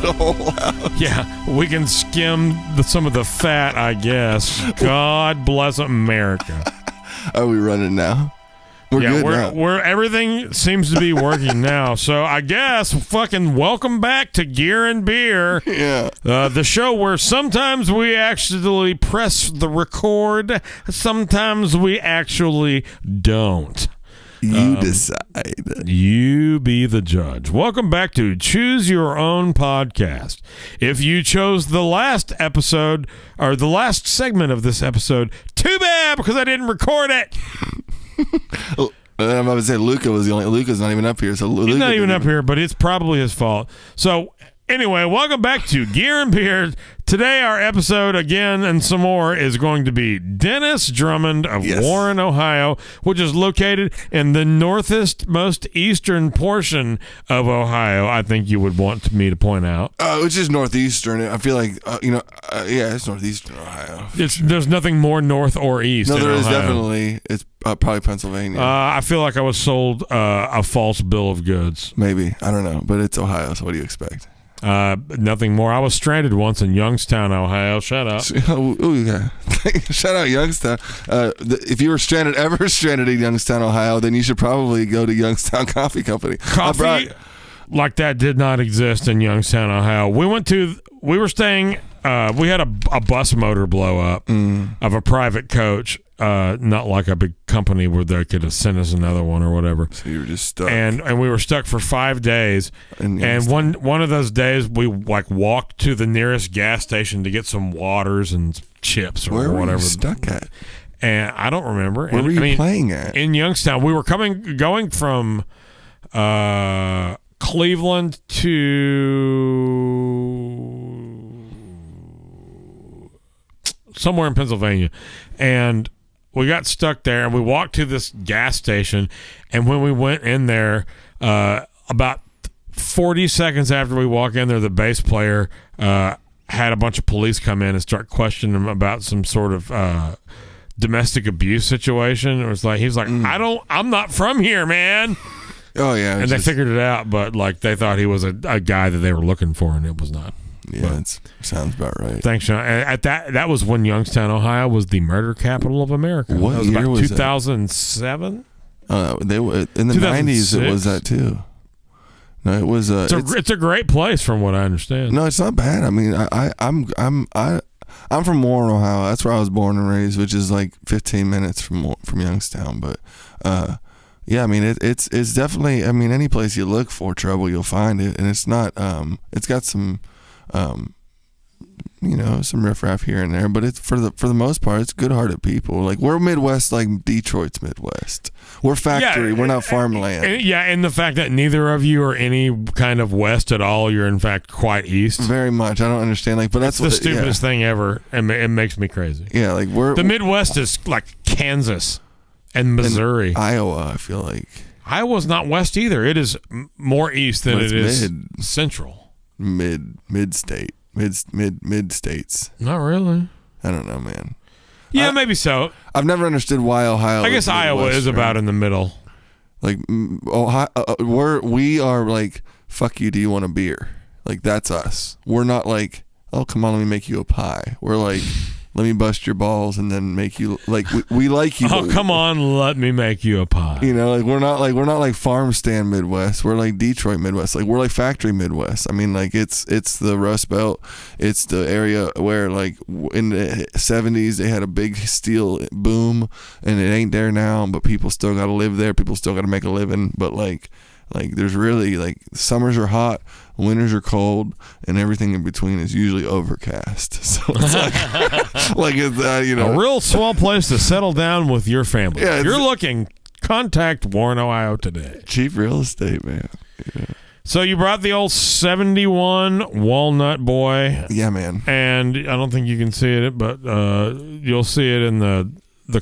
the whole house. Yeah, we can skim some of the fat, I guess. God bless America. Are we running now? We're good now. We're everything seems to be working now. So I guess fucking welcome back to Gear and Beer. Yeah. The show where sometimes we actually press the record, sometimes we actually don't. You decide. You be the judge. Welcome back to Choose Your Own Podcast. If you chose the last episode or the last segment of this episode, too bad because I didn't record it. I'm about to say Luca's not even up here. So he's not even up here, but it's probably his fault. So anyway, welcome back to Gear and Beer. Today our episode again and some more is going to be Dennis Drummond of Warren, Ohio, which is located in the most eastern portion of Ohio. I think you would want me to point out. Which is northeastern. I feel like it's northeastern Ohio. There's nothing more north or east. No, in there is Ohio. Definitely. It's probably Pennsylvania. I feel like I was sold a false bill of goods. Maybe, I don't know, but it's Ohio. So what do you expect? Nothing more. I was stranded once in Youngstown, Ohio. Shut up. Oh yeah. Shout out Youngstown. If you were ever stranded in Youngstown, Ohio, then you should probably go to Youngstown Coffee Company. Coffee like that did not exist in Youngstown, Ohio. We were staying, we had a bus motor blow up of a private coach. Not like a big company where they could have sent us another one or whatever. So you were just stuck, and we were stuck for 5 days. And one of those days, we walked to the nearest gas station to get some waters and chips or whatever. Where were you stuck at? And I don't remember. Where were you playing at? In Youngstown. We were going from Cleveland to somewhere in Pennsylvania, and we got stuck there, and we walked to this gas station, and when we went in there, about 40 seconds after we walked in there, the bass player had a bunch of police come in and start questioning him about some sort of domestic abuse situation. It was like, he was like, I'm not from here, man. Oh yeah. And they figured it out, but like they thought he was a guy that they were looking for, and it was not. Yeah, it sounds about right. Thanks, Sean. That was when Youngstown, Ohio, was the murder capital of America. What was year about was 2007? They were in the 90s. It was that too. No, it was. It's a great place, from what I understand. No, it's not bad. I mean, I'm from Warren, Ohio. That's where I was born and raised, which is like 15 minutes from Youngstown. But yeah, I mean, it's definitely. I mean, any place you look for trouble, you'll find it, and it's not. It's got some. Some riffraff here and there, but it's for the most part, it's good-hearted people. Like, we're Midwest, like Detroit's Midwest. We're factory. We're not farmland. And the fact that neither of you are any kind of west at all, you're in fact quite east. Very much. I don't understand. Like, but that's the stupidest thing ever, and it makes me crazy. Yeah, like the Midwest is like Kansas and Missouri, and Iowa. I feel like Iowa's not west either. It is more east than it is central. Mid states. Not really. I don't know, man. Yeah, maybe so. I've never understood why Ohio. I guess Iowa is about in the middle. Like Ohio, we are like, fuck you. Do you want a beer? Like, that's us. We're not like, oh, come on, let me make you a pie. We're like, let me bust your balls and then make you like we like you. Oh, come on, let me make you a pie. You know, like we're not like farm stand Midwest. We're like Detroit Midwest. Like, we're like factory Midwest. I mean, like it's the Rust Belt. It's the area where like in the 70s they had a big steel boom, and it ain't there now. But people still got to live there. People still got to make a living. But like there's really, like, summers are hot, winters are cold, and everything in between is usually overcast. So it's like it's a real small place to settle down with your family. Yeah, if you're looking, contact Warren, Ohio today. Cheap real estate, man. Yeah. So you brought the old 71 Walnut Boy. Yeah, man. And I don't think you can see it, but you'll see it in the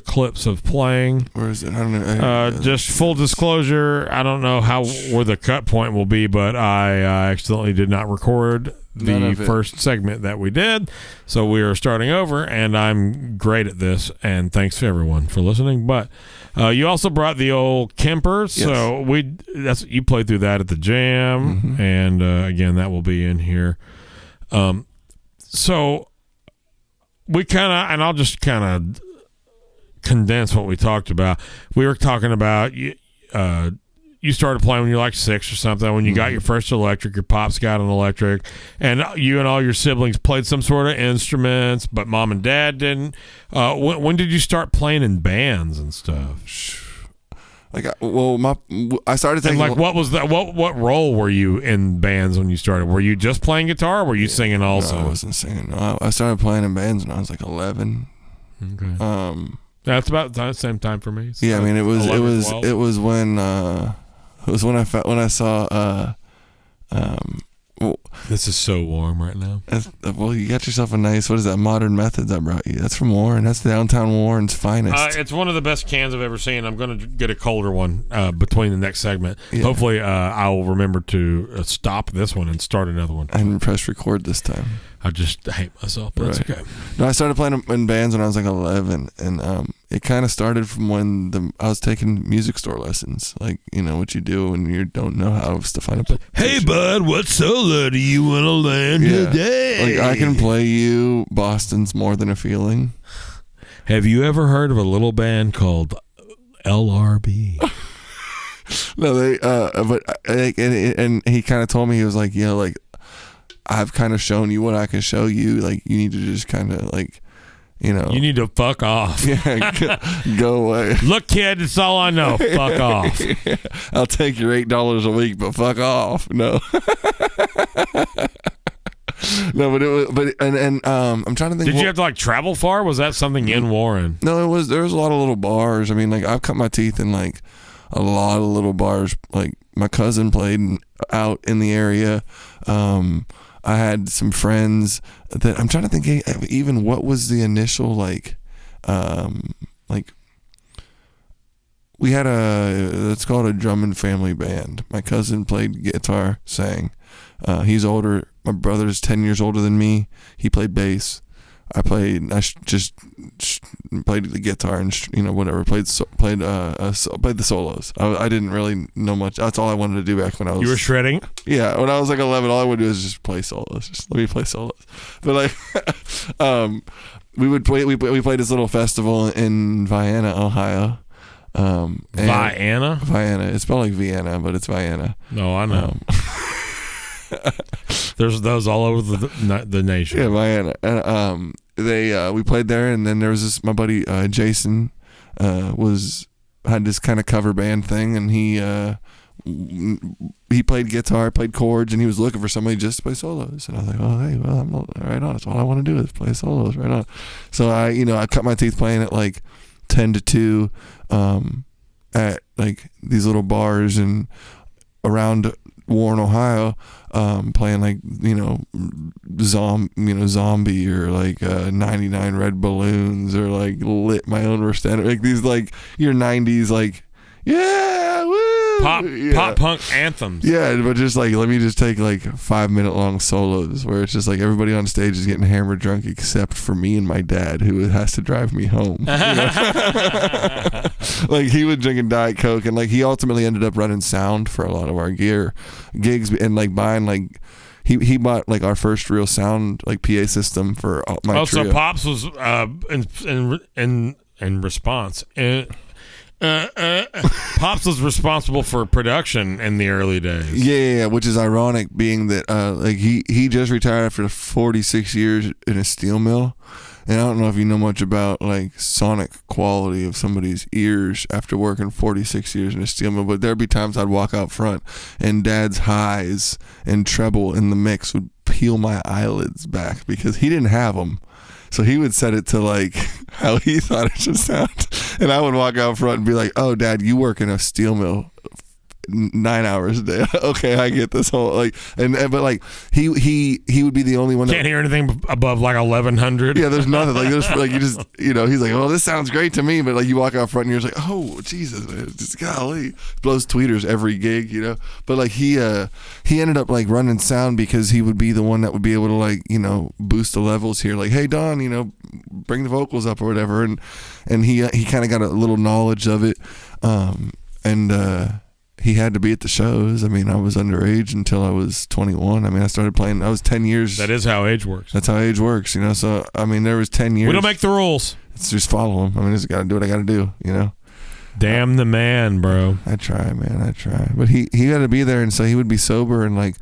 clips of playing. Where is it? I don't know. Just full disclosure, I don't know where the cut point will be, but I accidentally did not record the first segment that we did, so we are starting over, and I'm great at this, and thanks to everyone for listening. But you also brought the old Kemper, so you played through that at the jam, and again, that will be in here. So we kind of, and I'll just kind of condense what we talked about. We were talking about you started playing when you were like 6 or something. When you got your first electric, your pops got an electric, and you and all your siblings played some sort of instruments, but mom and dad didn't. When did you start playing in bands and stuff? Like, I started taking. And like, what was that? What role were you in bands when you started? Were you just playing guitar, or were you singing also? No, I wasn't singing. No, I started playing in bands when I was like 11. Okay. That's about the same time for me. So yeah, I mean, it was when I saw. This is so warm right now. Well, you got yourself a nice, what is that, Modern Methods I brought you. That's from Warren. That's downtown Warren's finest. It's one of the best cans I've ever seen. I'm going to get a colder one between the next segment. Yeah. Hopefully, I'll remember to stop this one and start another one. I didn't press record this time. I just hate myself, but it's okay. No, I started playing in bands when I was like 11, and it kind of started from when I was taking music store lessons, like, you know, what you do when you don't know how to find a. Hey, bud, what solo do you want to learn today? Like, I can play you Boston's More Than a Feeling. Have you ever heard of a little band called LRB? No, and he kind of told me, he was like, you know, like, I've kind of shown you what I can show you. Like, you need to just kind of, like, you know. You need to fuck off. Yeah, go away. Look, kid, it's all I know. Fuck off. Yeah, I'll take your $8 a week, but fuck off. No. No, but it was, I'm trying to think. Did you have to like travel far? Was that something in Warren? No, there was a lot of little bars. I mean, like, I've cut my teeth in like a lot of little bars. Like, my cousin played out in the area. I had some friends that I'm trying to think even what was the initial like we had it's called a Drummond family band. My cousin played guitar, sang. He's older. My brother's 10 years older than me. He played bass. I just played the guitar and, you know, whatever. Played the solos. I didn't really know much. That's all I wanted to do back when I was. You were shredding? Yeah, when I was like 11, all I would do is just play solos. Just let me play solos. But like, we played this little festival in Vienna, Ohio. Vienna? Vienna. It's spelled like Vienna, but it's Vienna. No, I know. There's those all over the nation. Yeah, Vienna. And we played there, and then there was my buddy Jason had this kind of cover band thing, and he played guitar, played chords, and he was looking for somebody just to play solos. And I was like, oh, hey, well, I'm right on. That's all I want to do is play solos, right on. So I cut my teeth playing at like 10 to 2 at like these little bars and around Warren, Ohio, playing like, you know, Zombie or like 99 Red Balloons or like Lit My Own Worst Enemy, like these like your 90s like, yeah, woo, pop punk anthems. Yeah, but just like, let me just take like 5-minute long solos where it's just like everybody on stage is getting hammered drunk except for me and my dad, who has to drive me home. You know? Like, he was drinking Diet Coke, and like he ultimately ended up running sound for a lot of our gigs and like buying like he bought like our first real sound like PA system for my trio. So Pops was in response. Pops was responsible for production in the early days. Yeah, which is ironic, being that like he just retired after 46 years in a steel mill, and I don't know if you know much about like sonic quality of somebody's ears after working 46 years in a steel mill, but there'd be times I'd walk out front and Dad's highs and treble in the mix would peel my eyelids back because he didn't have them. So he would set it to like how he thought it should sound, and I would walk out front and be like, "Oh, Dad, you work in a steel mill 9 hours a day. Okay, I get this whole like, but like he would be the only one that can't hear anything above like 1100. Yeah, there's nothing like there's like you just, you know, he's like, oh, this sounds great to me, but like you walk out front and you're just like, oh Jesus, man, just golly, blows tweeters every gig, you know. But like he ended up like running sound because he would be the one that would be able to like, you know, boost the levels here, like, hey Don, you know, bring the vocals up or whatever, and he kind of got a little knowledge of it, he had to be at the shows. I mean, I was underage until I was 21. I mean, I started playing. I was 10 years. That is how age works. That's how age works, you know. So I mean, there was 10 years. We don't make the rules. It's just follow them. I mean, I just got to do what I got to do, you know. Damn the man, bro. I try, man. I try. But he had to be there, and so he would be sober, and like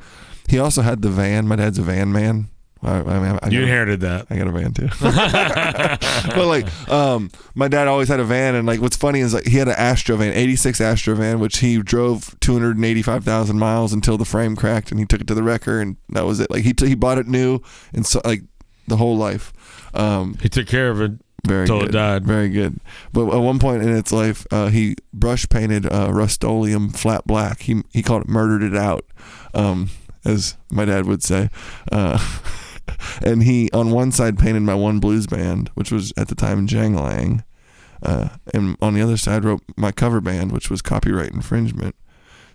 he also had the van. My dad's a van man. You inherited that. I got a van too. But like, my dad always had a van, and like, what's funny is like he had an Astro van, 86 Astro van, which he drove 285,000 miles until the frame cracked, and he took it to the wrecker, and that was it. Like he bought it new, and so like the whole life. He took care of it until it died. Very good. But at one point in its life, he brush painted Rust-Oleum flat black. He called it "murdered it out," as my dad would say. And he, on one side, painted my one blues band, which was at the time Janglang. And on the other side, wrote my cover band, which was copyright infringement.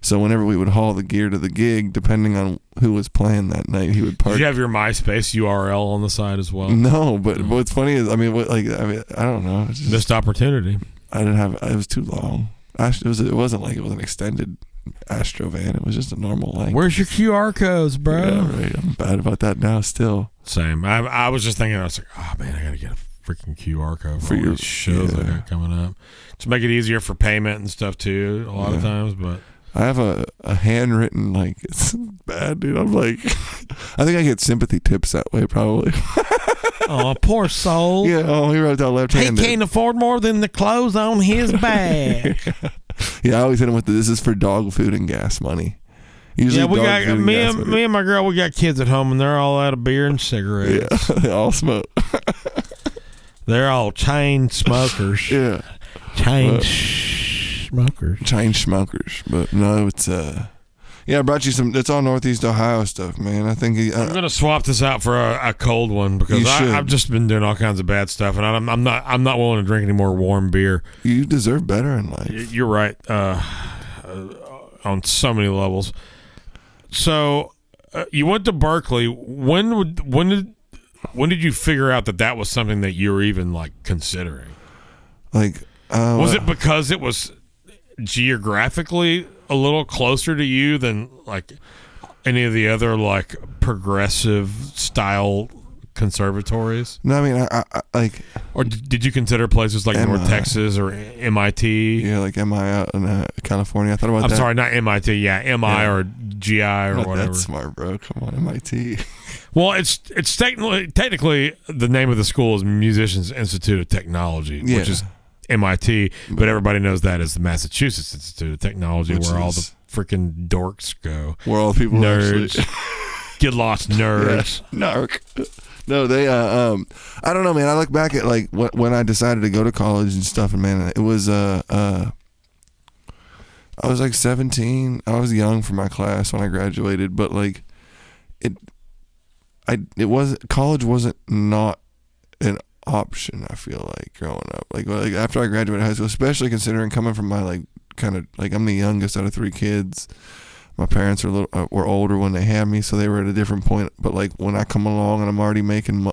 So whenever we would haul the gear to the gig, depending on who was playing that night, he would park. Did you have your MySpace URL on the side as well? No, but what's funny is, I don't know. Just, missed opportunity. I didn't have. It was too long. It wasn't like it was an extended Astro van. It was just a normal length. Where's your QR codes, bro? Yeah, right. I'm bad about that now still. Same. I was just thinking, I was like, oh man, I gotta get a freaking QR code for all these shows that are coming up to make it easier for payment and stuff too. A lot of times, but I have a handwritten, like, it's bad, dude. I'm like, I think I get sympathy tips that way probably. Oh, poor soul. Yeah. Oh, he wrote that left-handed. He can't afford more than the clothes on his back. Yeah, I always hit him with this is for dog food and gas money. Usually we got me and my girl. We got kids at home, and they're all out of beer and cigarettes. Yeah, they all smoke. They're all chain smokers. Yeah, chain smokers. Chain smokers. But no, it's yeah. I brought you some. It's all Northeast Ohio stuff, man. I think I'm gonna swap this out for a cold one because I've just been doing all kinds of bad stuff, and I'm not willing to drink any more warm beer. You deserve better in life. You're right. On so many levels. So you went to Berkeley. When did you figure out that was something that you were even like considering? Like, was it because it was geographically a little closer to you than like any of the other like progressive style conservatories? No, I mean, I like. Or did you consider places like North Texas or MIT? Yeah, like MI out in California. I thought about that. I'm sorry, not MIT. Yeah, MI or GI or not whatever. That's smart, bro. Come on, MIT. Well, it's technically the name of the school is Musicians Institute of Technology, which is MIT, but everybody knows that as the Massachusetts Institute of Technology, where all the freaking dorks go. Where all the people nerds get lost, nerds. Yeah, narc. No, they. I don't know, man. I look back at like when I decided to go to college and stuff, and man, it was I was like 17. I was young for my class when I graduated, but like it wasn't. College wasn't not an option. I feel like growing up, like after I graduated high school, especially considering coming from my like kind of like I'm the youngest out of 3 kids. My parents were older when they had me, so they were at a different point. But like when I come along and I'm already making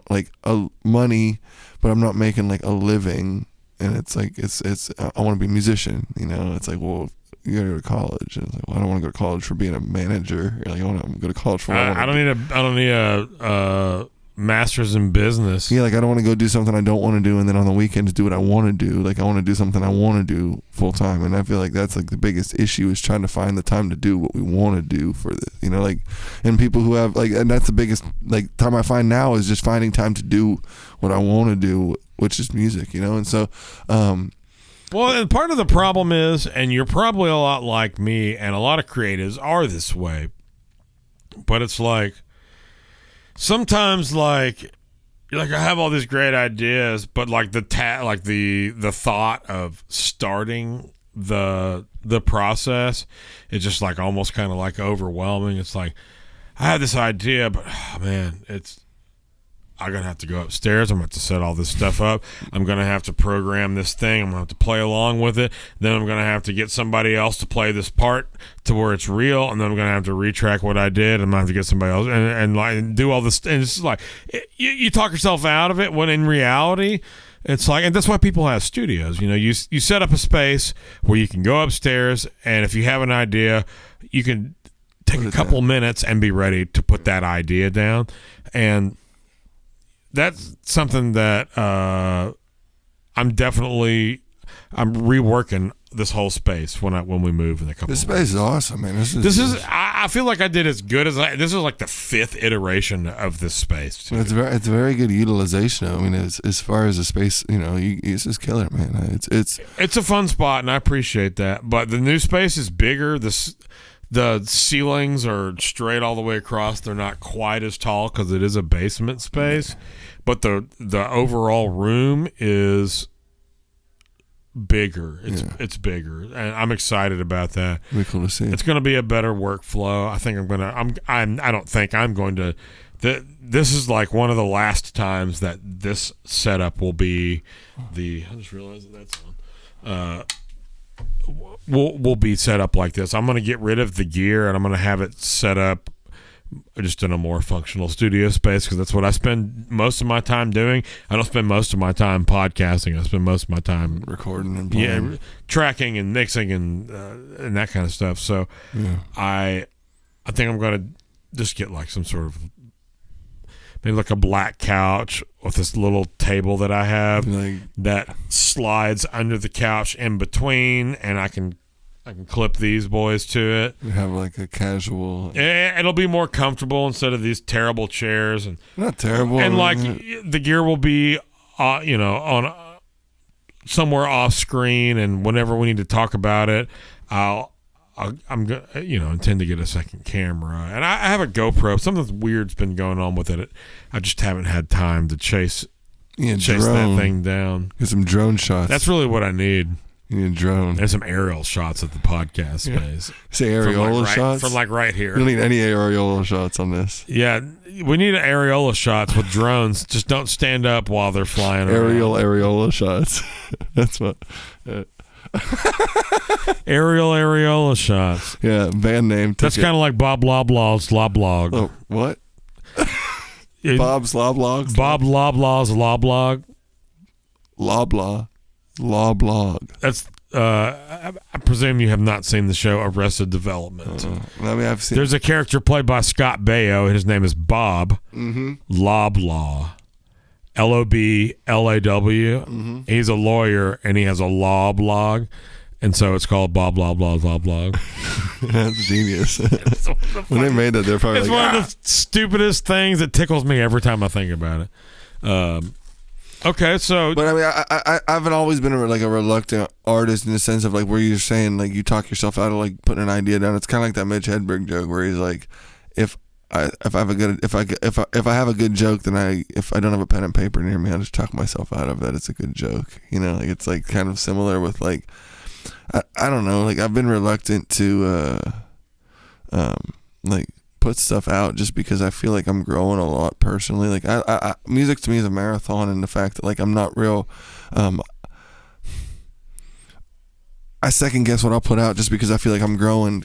money, but I'm not making like a living, and it's like it's I want to be a musician, you know. It's like, well, you gotta go to college. And it's like, well, I don't want to go to college for being a manager. Like, I want to go to college for. I don't need a master's in business. Yeah, like I don't want to go do something I don't want to do, and then on the weekends do what I want to do. Like I want to do something I want to do full time, and I feel like that's like the biggest issue is trying to find the time to do what we want to do for the, you know, like, and people who have like, and that's the biggest like time I find now is just finding time to do what I want to do, which is music, you know, and so. Well, and part of the problem is, and you're probably a lot like me, and a lot of creatives are this way, but it's like. Sometimes, like, you're like, I have all these great ideas, but like the thought of starting the process is just like almost kind of like overwhelming. It's like I have this idea, but oh, man, I'm gonna have to go upstairs. I'm gonna have to set all this stuff up. I'm gonna have to program this thing. I'm gonna have to play along with it. Then I'm gonna have to get somebody else to play this part to where it's real. And then I'm gonna have to retrack what I did. I'm gonna have to get somebody else and like do all this. And it's like you talk yourself out of it when in reality, it's like, and that's why people have studios. You know, you set up a space where you can go upstairs, and if you have an idea, you can take a couple minutes and be ready to put that idea down. And that's something that I'm reworking this whole space when we move in a couple. This space is awesome, man. I feel like I did as good as this is like the 5th iteration of this space. Too. It's a very good utilization. I mean, as far as the space, you know, it's just killer, man. It's a fun spot, and I appreciate that. But the new space is bigger. The ceilings are straight all the way across. They're not quite as tall because it is a basement space, but the overall room is bigger. It's bigger, and I'm excited about that. Really cool to see. It's going to be a better workflow. I think I don't think I'm going to. This is like one of the last times that this setup will be I just realized that's on. Will be set up like this. I'm going to get rid of the gear, and I'm going to have it set up just in a more functional studio space, because that's what I spend most of my time doing. I don't spend most of my time podcasting. I spend most of my time recording and playing. Tracking and mixing and that kind of stuff. So I think I'm going to just get like some sort of maybe like a black couch with this little table that I have that slides under the couch in between, and I can clip these boys to it. You have like a casual. It'll be more comfortable instead of these terrible chairs, and not terrible. And like the gear will be, on somewhere off screen, and whenever we need to talk about it, I'm intend to get a second camera, and I have a GoPro. Something weird's been going on with it. I just haven't had time to chase that thing down. Get some drone shots. That's really what I need. You need a drone. And some aerial shots of the podcast space. Say areola shots? From like right here. You don't need any areola shots on this. Yeah, we need areola shots with drones. Just don't stand up while they're flying around. Areola shots. That's what... areola shots. Yeah, band name. That's kind of like Bob Loblaw's Loblog. Oh, what? Bob's Loblog? Bob Loblaw's Loblog. Loblog. That's I presume you have not seen the show Arrested Development. I mean, I've seen. There's a character played by Scott Baio. His name is Bob Loblaw. Loblaw. Mm-hmm. He's a lawyer, and he has a law blog, and so it's called Bob Loblaw's Law Blog. That's genius. When they made that, they're probably it's one of the stupidest things that tickles me every time I think about it. Okay, so... But I mean, I've always been a reluctant artist in the sense of like where you're saying like you talk yourself out of like putting an idea down. It's kind of like that Mitch Hedberg joke where he's like, if I have a good joke, then if I don't have a pen and paper near me, I'll just talk myself out of that. It's a good joke, you know. Like it's like kind of similar with like I don't know. Like I've been reluctant to like put stuff out just because I feel like I'm growing a lot personally. Like I music to me is a marathon, and the fact that like I'm not real I second guess what I'll put out just because I feel like I'm growing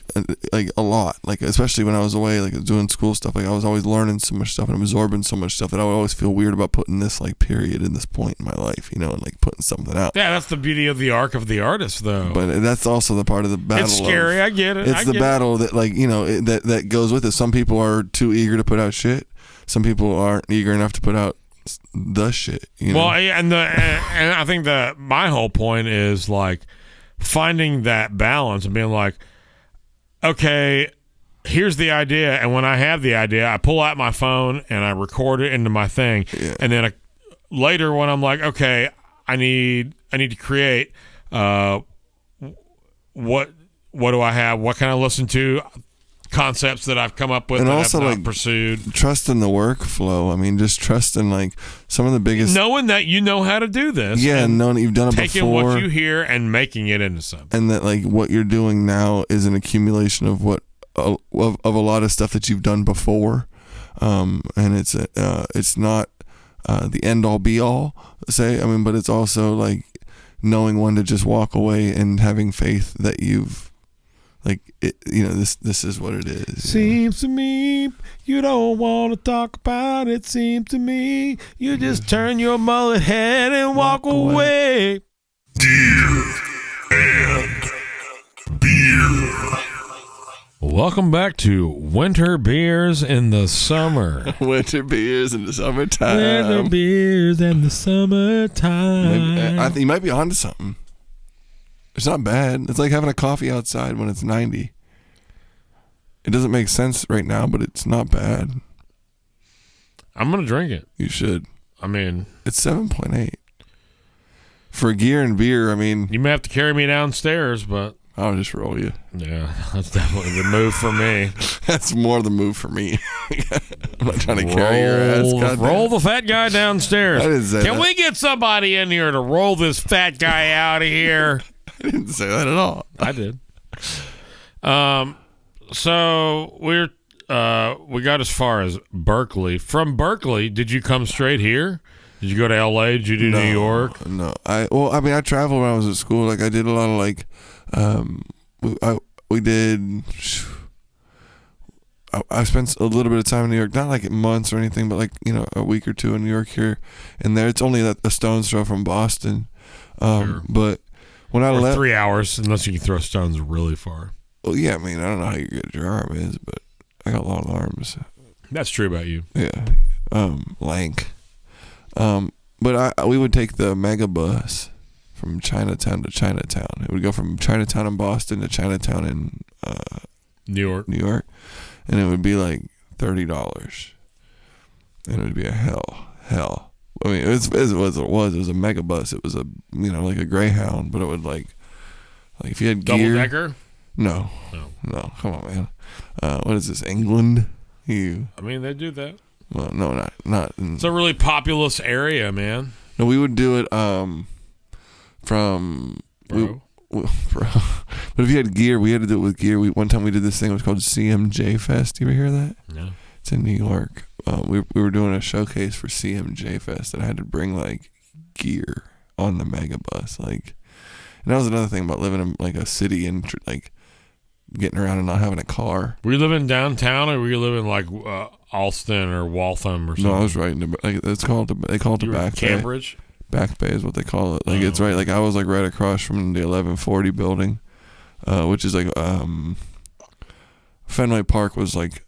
like a lot. Like especially when I was away, like doing school stuff, like I was always learning so much stuff and absorbing so much stuff that I would always feel weird about putting this like period in this point in my life, you know, and like putting something out. Yeah, that's the beauty of the arc of the artist, though. But that's also the part of the battle. It's scary. I get it. It's the battle that like, you know, that goes with it. Some people are too eager to put out shit. Some people aren't eager enough to put out the shit, you know? Well, and I think that my whole point is like finding that balance and being like, okay, here's the idea, and when I have the idea, I pull out my phone and I record it into my thing, and then later when I'm like, okay, I need to create, what do I have? What can I listen to? Concepts that I've come up with, and that also I've not pursued. Trust in the workflow. I mean, just trust in like some of the biggest, knowing that you know how to do this. Yeah, and knowing that you've done it taking before. Taking what you hear and making it into something. And that like what you're doing now is an accumulation of what of a lot of stuff that you've done before, and it's not the end all be all. But it's also like knowing when to just walk away and having faith that you've like this is what it is. Seems to me you don't want to talk about it. Seems to me you just turn your mullet head and walk away. Deer and beer. Welcome back to Winter Beers in the Summer. Winter beers in the summertime. Winter beers in the summertime. Maybe, I think you might be onto something. It's not bad. It's like having a coffee outside when it's 90. It doesn't make sense right now, but it's not bad. I'm going to drink it. You should. I mean, it's 7.8. For gear and beer, I mean, you may have to carry me downstairs, but I'll just roll you. Yeah, that's definitely the move for me. That's more the move for me. I'm not trying to carry your ass. Roll the fat guy downstairs. I didn't say Can that. we get somebody in here to roll this fat guy out of here? I didn't say that at all. I did. So we got as far as Berkeley. From Berkeley, did you come straight here? Did you go to L.A.? Did you do New York? No. I traveled when I was at school. Like, I did a lot of, like, I spent a little bit of time in New York, not like months or anything, but like, a week or two in New York here and there. It's only a stone's throw from Boston. Sure. But when I left, 3 hours, unless you can throw stones really far. Well, yeah, I mean, I don't know how good your arm is, but I got long arms. That's true about you. Yeah. Lank. But we would take the mega bus from Chinatown to Chinatown. It would go from Chinatown in Boston to Chinatown in New York. And it would be like $30. And it would be a hell. I mean, it was what it was. It was a mega bus. It was like a Greyhound, but it would like if you had gear. Double decker? No. Come on, man. What is this? England? I mean, they do that. Well, no, not. It's a really populous area, man. No, we would do it from. Bro. But if you had gear, we had to do it with gear. One time we did this thing. It was called CMJ Fest. You ever hear that? No. It's in New York. We were doing a showcase for CMJ Fest, and I had to bring like gear on the mega bus. Like, and that was another thing about living in like a city and like getting around and not having a car. Were you living downtown, or were you living like Alston or Waltham or something? No, I was right in the like they call it the back bay. Cambridge. Back Bay is what they call it. Like it's right. Like I was like right across from the 1140 building, which is like Fenway Park was like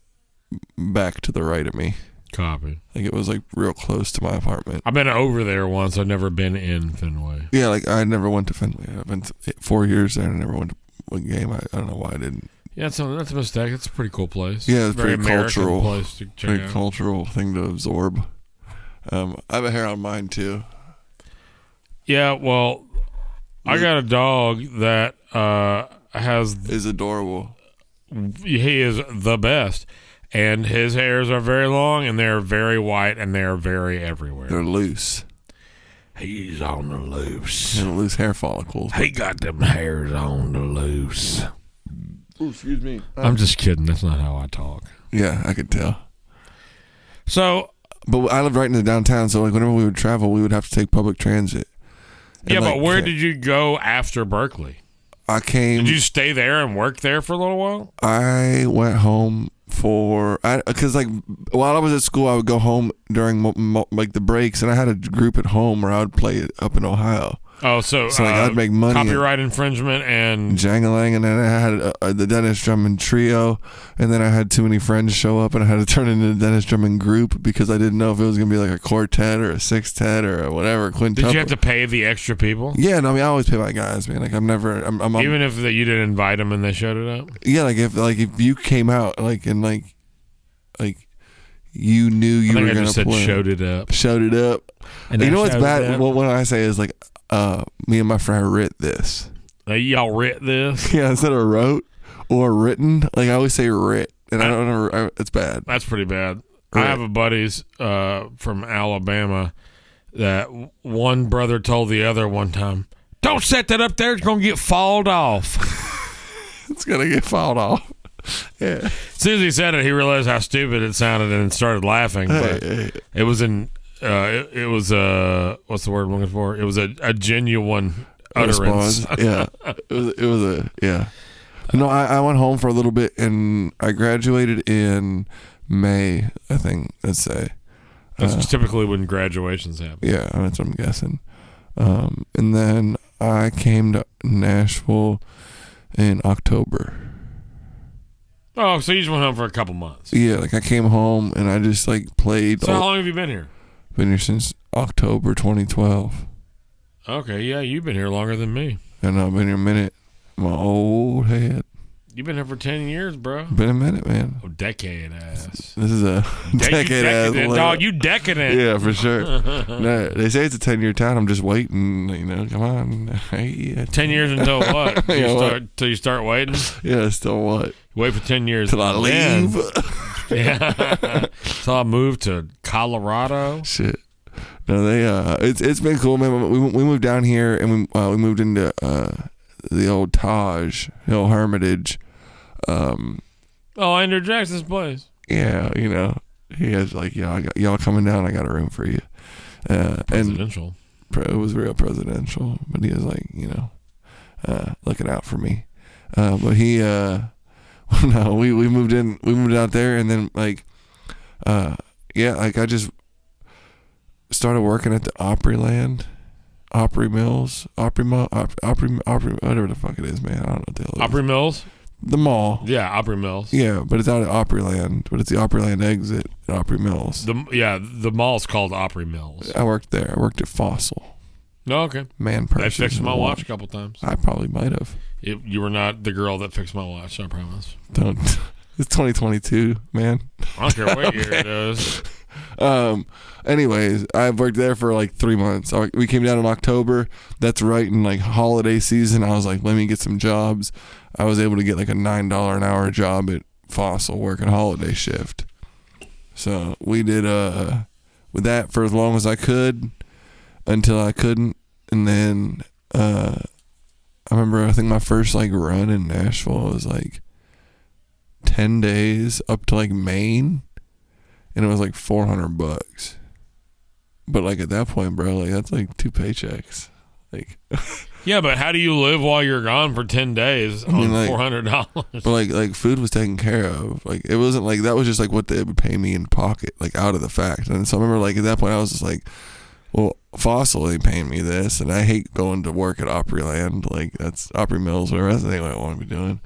back to the right of me. Copy. Like it was like real close to my apartment. I've been over there once. I've never been in Fenway. Yeah, like I never went to Fenway. I've been 4 years there and I never went to a game. I don't know why I didn't. Yeah, that's a mistake. It's a pretty cool place. Yeah, it's very pretty American cultural. Place to check Very out. cultural thing to absorb. I have a hair on mine too. Yeah, well, I got a dog that is adorable. He is the best, and his hairs are very long, and they're very white, and they're very everywhere. They're loose. He's on the loose. And loose hair follicles. He got them hairs on the loose. Ooh, excuse me. I'm just kidding. That's not how I talk. Yeah, I could tell. So, but I lived right in the downtown, so like whenever we would travel, we would have to take public transit. Yeah, but where did you go after Berkeley? Did you stay there and work there for a little while? I went home because like while I was at school, I would go home during like the breaks, and I had a group at home where I would play up in Ohio. Oh, so like I'd make money. Copyright infringement and Jangalang, and then I had the Dennis Drummond trio, and then I had too many friends show up, and I had to turn into the Dennis Drummond group because I didn't know if it was gonna be like a quartet or a sextet or a whatever quintuple. Did you have to pay the extra people? Yeah, no, I mean I always pay my guys, man. Like I'm even if you didn't invite them and they showed it up. Yeah, like if you came out like and like you knew you were gonna play. Showed it up. Showed it up. And you know what's bad? What I say is like. Me and my friend writ this. Y'all writ this? Yeah, instead of wrote or written, like I always say writ, and I don't know. It's bad. That's pretty bad. Writ. I have a buddies from Alabama that one brother told the other one time, "Don't set that up there; it's gonna get fouled off." It's gonna get fouled off. Yeah. As soon as he said it, he realized how stupid it sounded and started laughing. But it was in. It was what's the word I'm looking for? It was a genuine utterance. Yeah, it was a yeah. No, I went home for a little bit, and I graduated in May, I think. Let's say. That's typically when graduations happen. Yeah, that's what I'm guessing. And then I came to Nashville in October. Oh, so you just went home for a couple months. Yeah, like I came home and I just like played. So how long have you been here? Been here since October 2012. Okay, yeah, you've been here longer than me. And I've been here a minute. My old head. You've been here for 10 years, bro. Been a minute, man. Oh, decade ass. This is a decade ass. Dog, you decadent. Yeah, for sure. No, they say it's a 10-year town. I'm just waiting. Come on. Hey, 10 years until what? Till you start waiting? Yeah, still what? Wait for 10 years. Till I leave. Yeah. Till I move to Colorado. Shit. No, it's been cool, man. We moved down here and we moved into the old Taj Hill Hermitage. Andrew Jackson's place. Yeah, he has like, I got y'all coming down. I got a room for you. Presidential. And it was real presidential, but he was like, looking out for me. But he, no, we moved in. We moved out there, and then like, I just started working at the Opryland. Opry Mills, Opry, whatever the fuck it is, man. I don't know what the hell it is. Opry Mills? The mall. Yeah, Opry Mills. Yeah, but it's out at Opryland, but it's the Opryland exit at Opry Mills. The mall's called Opry Mills. I worked there. I worked at Fossil. No, okay. Man purses. They fixed my watch a couple times. I probably might have. You were not the girl that fixed my watch, I promise. Don't. It's 2022, man. I don't care what year it is. Anyways, I've worked there for like 3 months. We came down in October. That's right in like holiday season. I was like, let me get some jobs. I was able to get like a $9 an hour job at Fossil working holiday shift. So we did with that for as long as I could until I couldn't. And then I remember, I think my first like run in Nashville was like 10 days up to like Maine, and it was like $400. But like at that point, bro, like that's like 2 paychecks. Like, yeah, but how do you live while you're gone for 10 days on $400? But like food was taken care of. Like it wasn't like that was just like what they would pay me in pocket, like out of the fact. And so I remember like at that point I was just like, well, Fossil ain't paying me this, and I hate going to work at Opryland. Like that's Opry Mills, whatever. That's the thing I want to be doing.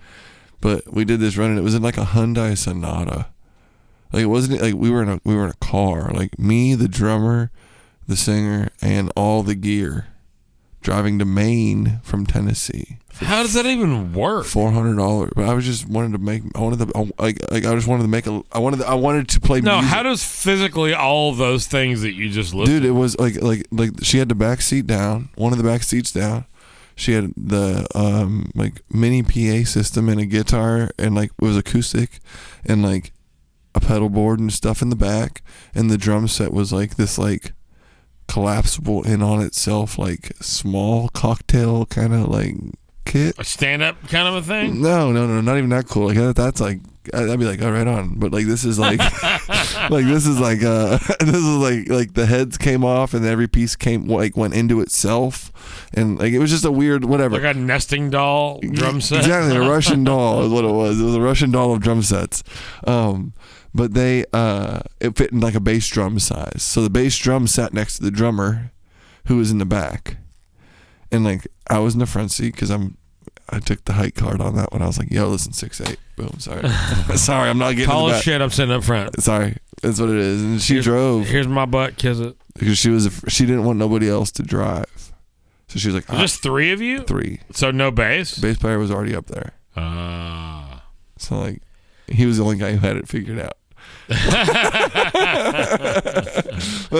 But we did this run, and it was in like a Hyundai Sonata. Like it wasn't like we were in a car. Like me, the drummer, the singer, and all the gear, driving to Maine from Tennessee. How does that even work? $400. But I was just wanted to make. I wanted to make a. I wanted to play. No, music. how does physically all of those things that you just listed? Dude, it was like she had the back seat down, one of the back seats down. She had the like mini PA system and a guitar, and like it was acoustic, and like a pedal board and stuff in the back, and the drum set was like this like collapsible in on itself like small cocktail kind of like kit. A stand-up kind of a thing? No, not even that cool. Like that's like I'd be like, oh, right on. But like this is like this is like the heads came off and every piece went into itself, and like it was just a weird whatever. Like a nesting doll drum set. Exactly, a Russian doll is what it was. It was a Russian doll of drum sets. But they it fit in like a bass drum size. So the bass drum sat next to the drummer, who was in the back, and like I was in the front seat because I took the height card on that one. I was like, yo, listen, 6'8". Boom, sorry. Sorry, I'm not getting tall in the as back. shit, I'm sitting up front. Sorry, that's what it is. And she drove. Here's my butt, kiss it. Because she didn't want nobody else to drive. So she was like, just 3 of you? 3. So no bass? Bass player was already up there. So like, he was the only guy who had it figured out. But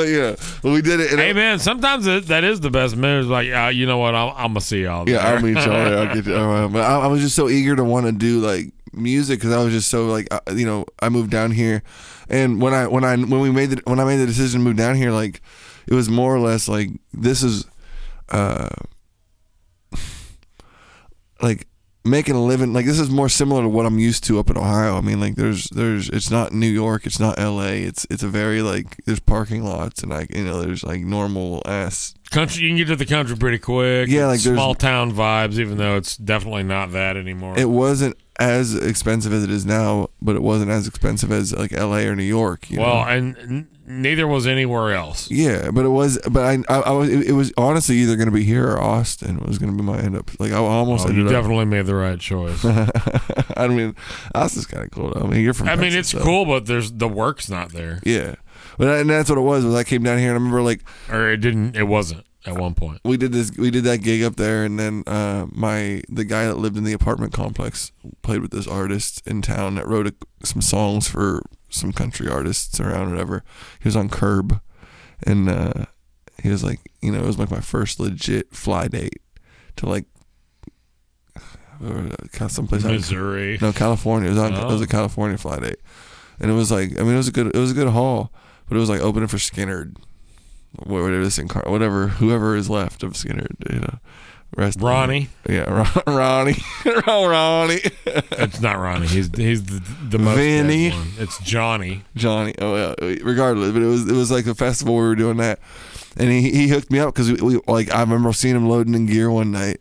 yeah, we did it. Hey man, sometimes that is the best move. Like, you know what? I'm gonna see y'all there. Yeah, I'll meet y'all there. I'll get you. But I was just so eager to want to do like music because I was just so like I moved down here, and when I made the decision to move down here, like it was more or less like this is like making a living. Like this is more similar to what I'm used to up in Ohio. I mean, like there's it's not New York, it's not LA. It's a very like there's parking lots and like there's like normal ass Country, you can get to the country pretty quick. Yeah, like small town vibes, even though it's definitely not that anymore. It wasn't as expensive as it is now, but it wasn't as expensive as like L.A. or New York. You know? And neither was anywhere else. Yeah, but it was. But I was. It was honestly either going to be here or Austin. It was going to be my end up. Like I almost. You definitely made the right choice. I mean, Austin's kind of cool though. I mean, you're from. Texas, it's so. cool, but the work's not there. Yeah, and that's what it was. I came down here and I remember like, or it didn't. It wasn't. At one point, we did that gig up there, and then the guy that lived in the apartment complex played with this artist in town that wrote some songs for some country artists around, whatever. He was on Curb, and he was like, it was like my first legit fly date to like someplace Missouri. No, California. It was a California fly date, and it was like, it was a good haul, but it was like opening for Skinner. Whoever is left of Skinner, Ronnie. Yeah, Ronnie. Ronnie. It's not Ronnie. He's the most Vinny. one. It's Johnny. Oh yeah. Regardless, but it was like a festival where we were doing that, and he hooked me up because we like I remember seeing him loading in gear one night,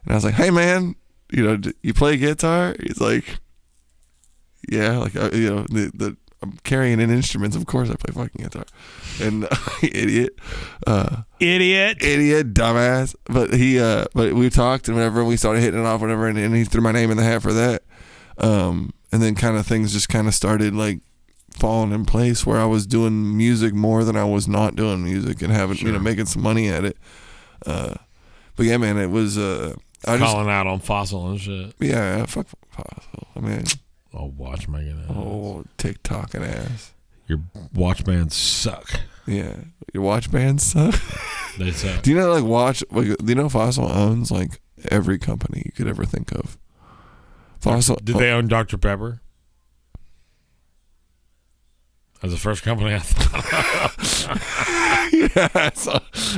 and I was like, "Hey man, you play guitar?" He's like, "Yeah, like I'm carrying in instruments. Of course I play fucking guitar." And idiot, dumbass. But we talked and whatever, and we started hitting it off, whatever, and he threw my name in the hat for that. And then kind of things just kind of started like falling in place where I was doing music more than I was not doing music and having making some money at it. But yeah, man, it was calling out on Fossil and shit. Yeah, fuck Fossil. I mean, watch making ass. TikTok and ass. Your watch bands suck. Yeah, your watch bands suck. They suck. Do you know do you know Fossil owns like every company you could ever think of? Fossil. Did they own Dr. Pepper? As the first company I thought.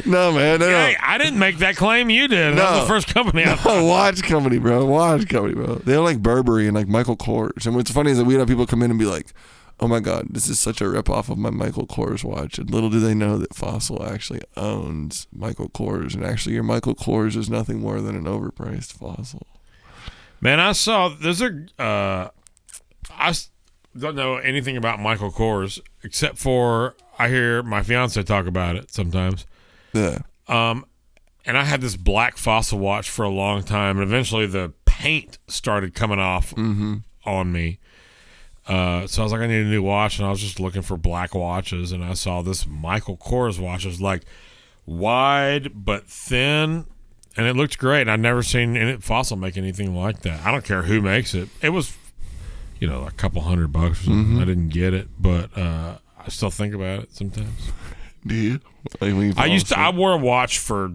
No, man. Hey, I didn't make that claim. You did. No. That was the first company I thought. Watch company, bro. They own like Burberry and like Michael Kors. And what's funny is that we'd have people come in and be like, "Oh my God, this is such a ripoff of my Michael Kors watch." And little do they know that Fossil actually owns Michael Kors. And actually, your Michael Kors is nothing more than an overpriced Fossil. Man, I saw I don't know anything about Michael Kors except for I hear my fiance talk about it sometimes. Yeah. And I had this black Fossil watch for a long time, and eventually the paint started coming off on me. So I was like, I need a new watch, and I was just looking for black watches, and I saw this Michael Kors watch. It was like wide but thin, and it looked great. And I'd never seen Fossil make anything like that. I don't care who makes it. It was, a couple $100 or something. I didn't get it, but I still think about it sometimes. Do you? I wore a watch for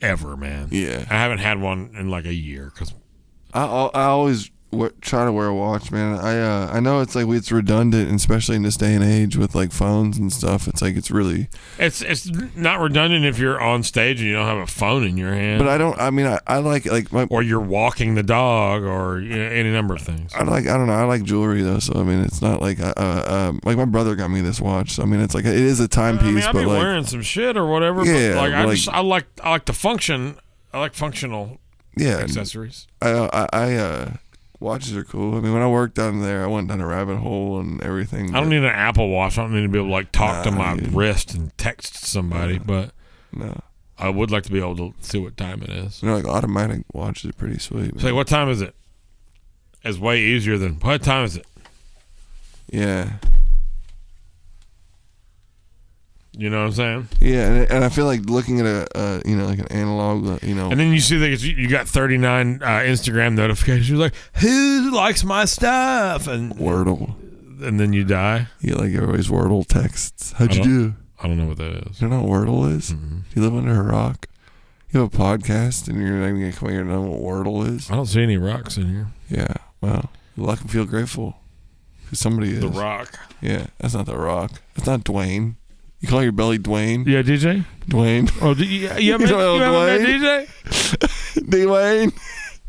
ever, man. Yeah. I haven't had one in like a year because I always try to wear a watch, man. I know it's like it's redundant, especially in this day and age with like phones and stuff. It's like it's not redundant if you're on stage and you don't have a phone in your hand. But I like my, or you're walking the dog, or any number of things. I don't know. I like jewelry though, so I mean, it's not like like my brother got me this watch. So I mean, it's like it is a timepiece. I'll be wearing some shit or whatever. Yeah, but I like the function. I like functional accessories. Watches are cool. I mean, when I worked down there, I went down a rabbit hole and everything. I don't need an Apple Watch. I don't need to be able to like talk to my wrist and text somebody, but I would like to be able to see what time it is. Like automatic watches are pretty sweet. Say, what time is it? It's way easier than, what time is it? Yeah. You know what I'm saying? Yeah, and I feel like looking at like an analog, And then you see that you got 39 Instagram notifications. You're like, who likes my stuff? And Wordle. And then you die. Yeah, like everybody's Wordle texts. How'd you do? I don't know what that is. You don't know what Wordle is? Mm-hmm. You live under a rock? You have a podcast and you're not even going to come here and know what Wordle is? I don't see any rocks in here. Yeah, well, luck and feel grateful. Because somebody is. The Rock. Yeah, that's not The Rock. That's not Dwayne. You call your belly Dwayne? Yeah, DJ? Dwayne. Oh, you haven't met DJ? Dwayne.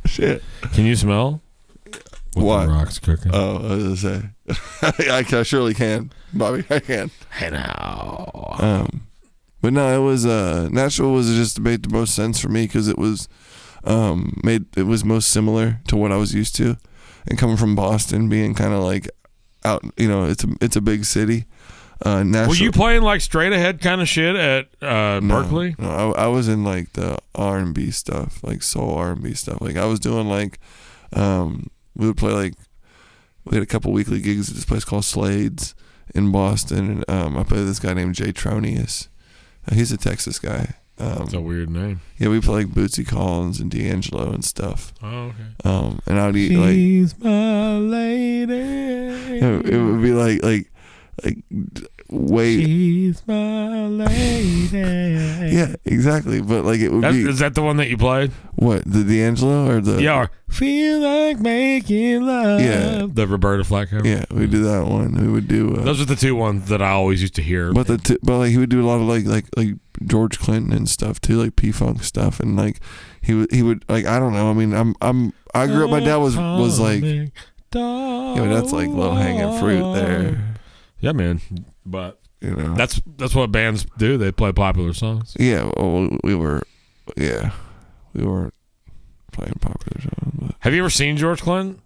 Shit. Can you smell what The Rock's cooking? Oh, I was going to say. I surely can, Bobby. I can. Hey now. But no, it was Nashville was just made the most sense for me because it was most similar to what I was used to, and coming from Boston, being kind of like out, it's a big city. Nashville, were you playing like straight ahead kind of shit at Berkeley? No, I was in like the R&B stuff, like soul R&B stuff. Like I was doing like, we would play like, we had a couple weekly gigs at this place called Slade's in Boston, and I played with this guy named Jay Tronius. He's a Texas guy. That's a weird name. Yeah, we play like Bootsy Collins and D'Angelo and stuff. Oh, okay. And I would eat She's my lady. It would be like wait. She's my lady. Yeah, exactly. But like it would be. Is that the one that you played? What, the D'Angelo or the? Yeah. Feel like making love. Yeah. The Roberta Flack cover. Yeah, we do that one. We would do. Those are the two ones that I always used to hear. But like he would do a lot of like George Clinton and stuff too, like P-Funk stuff, and like he would like, I don't know. I mean, I grew up. My dad was like, that's like low hanging fruit there. Yeah, man. But that's what bands do. They play popular songs. Yeah, well, we weren't playing popular songs. But. Have you ever seen George Clinton?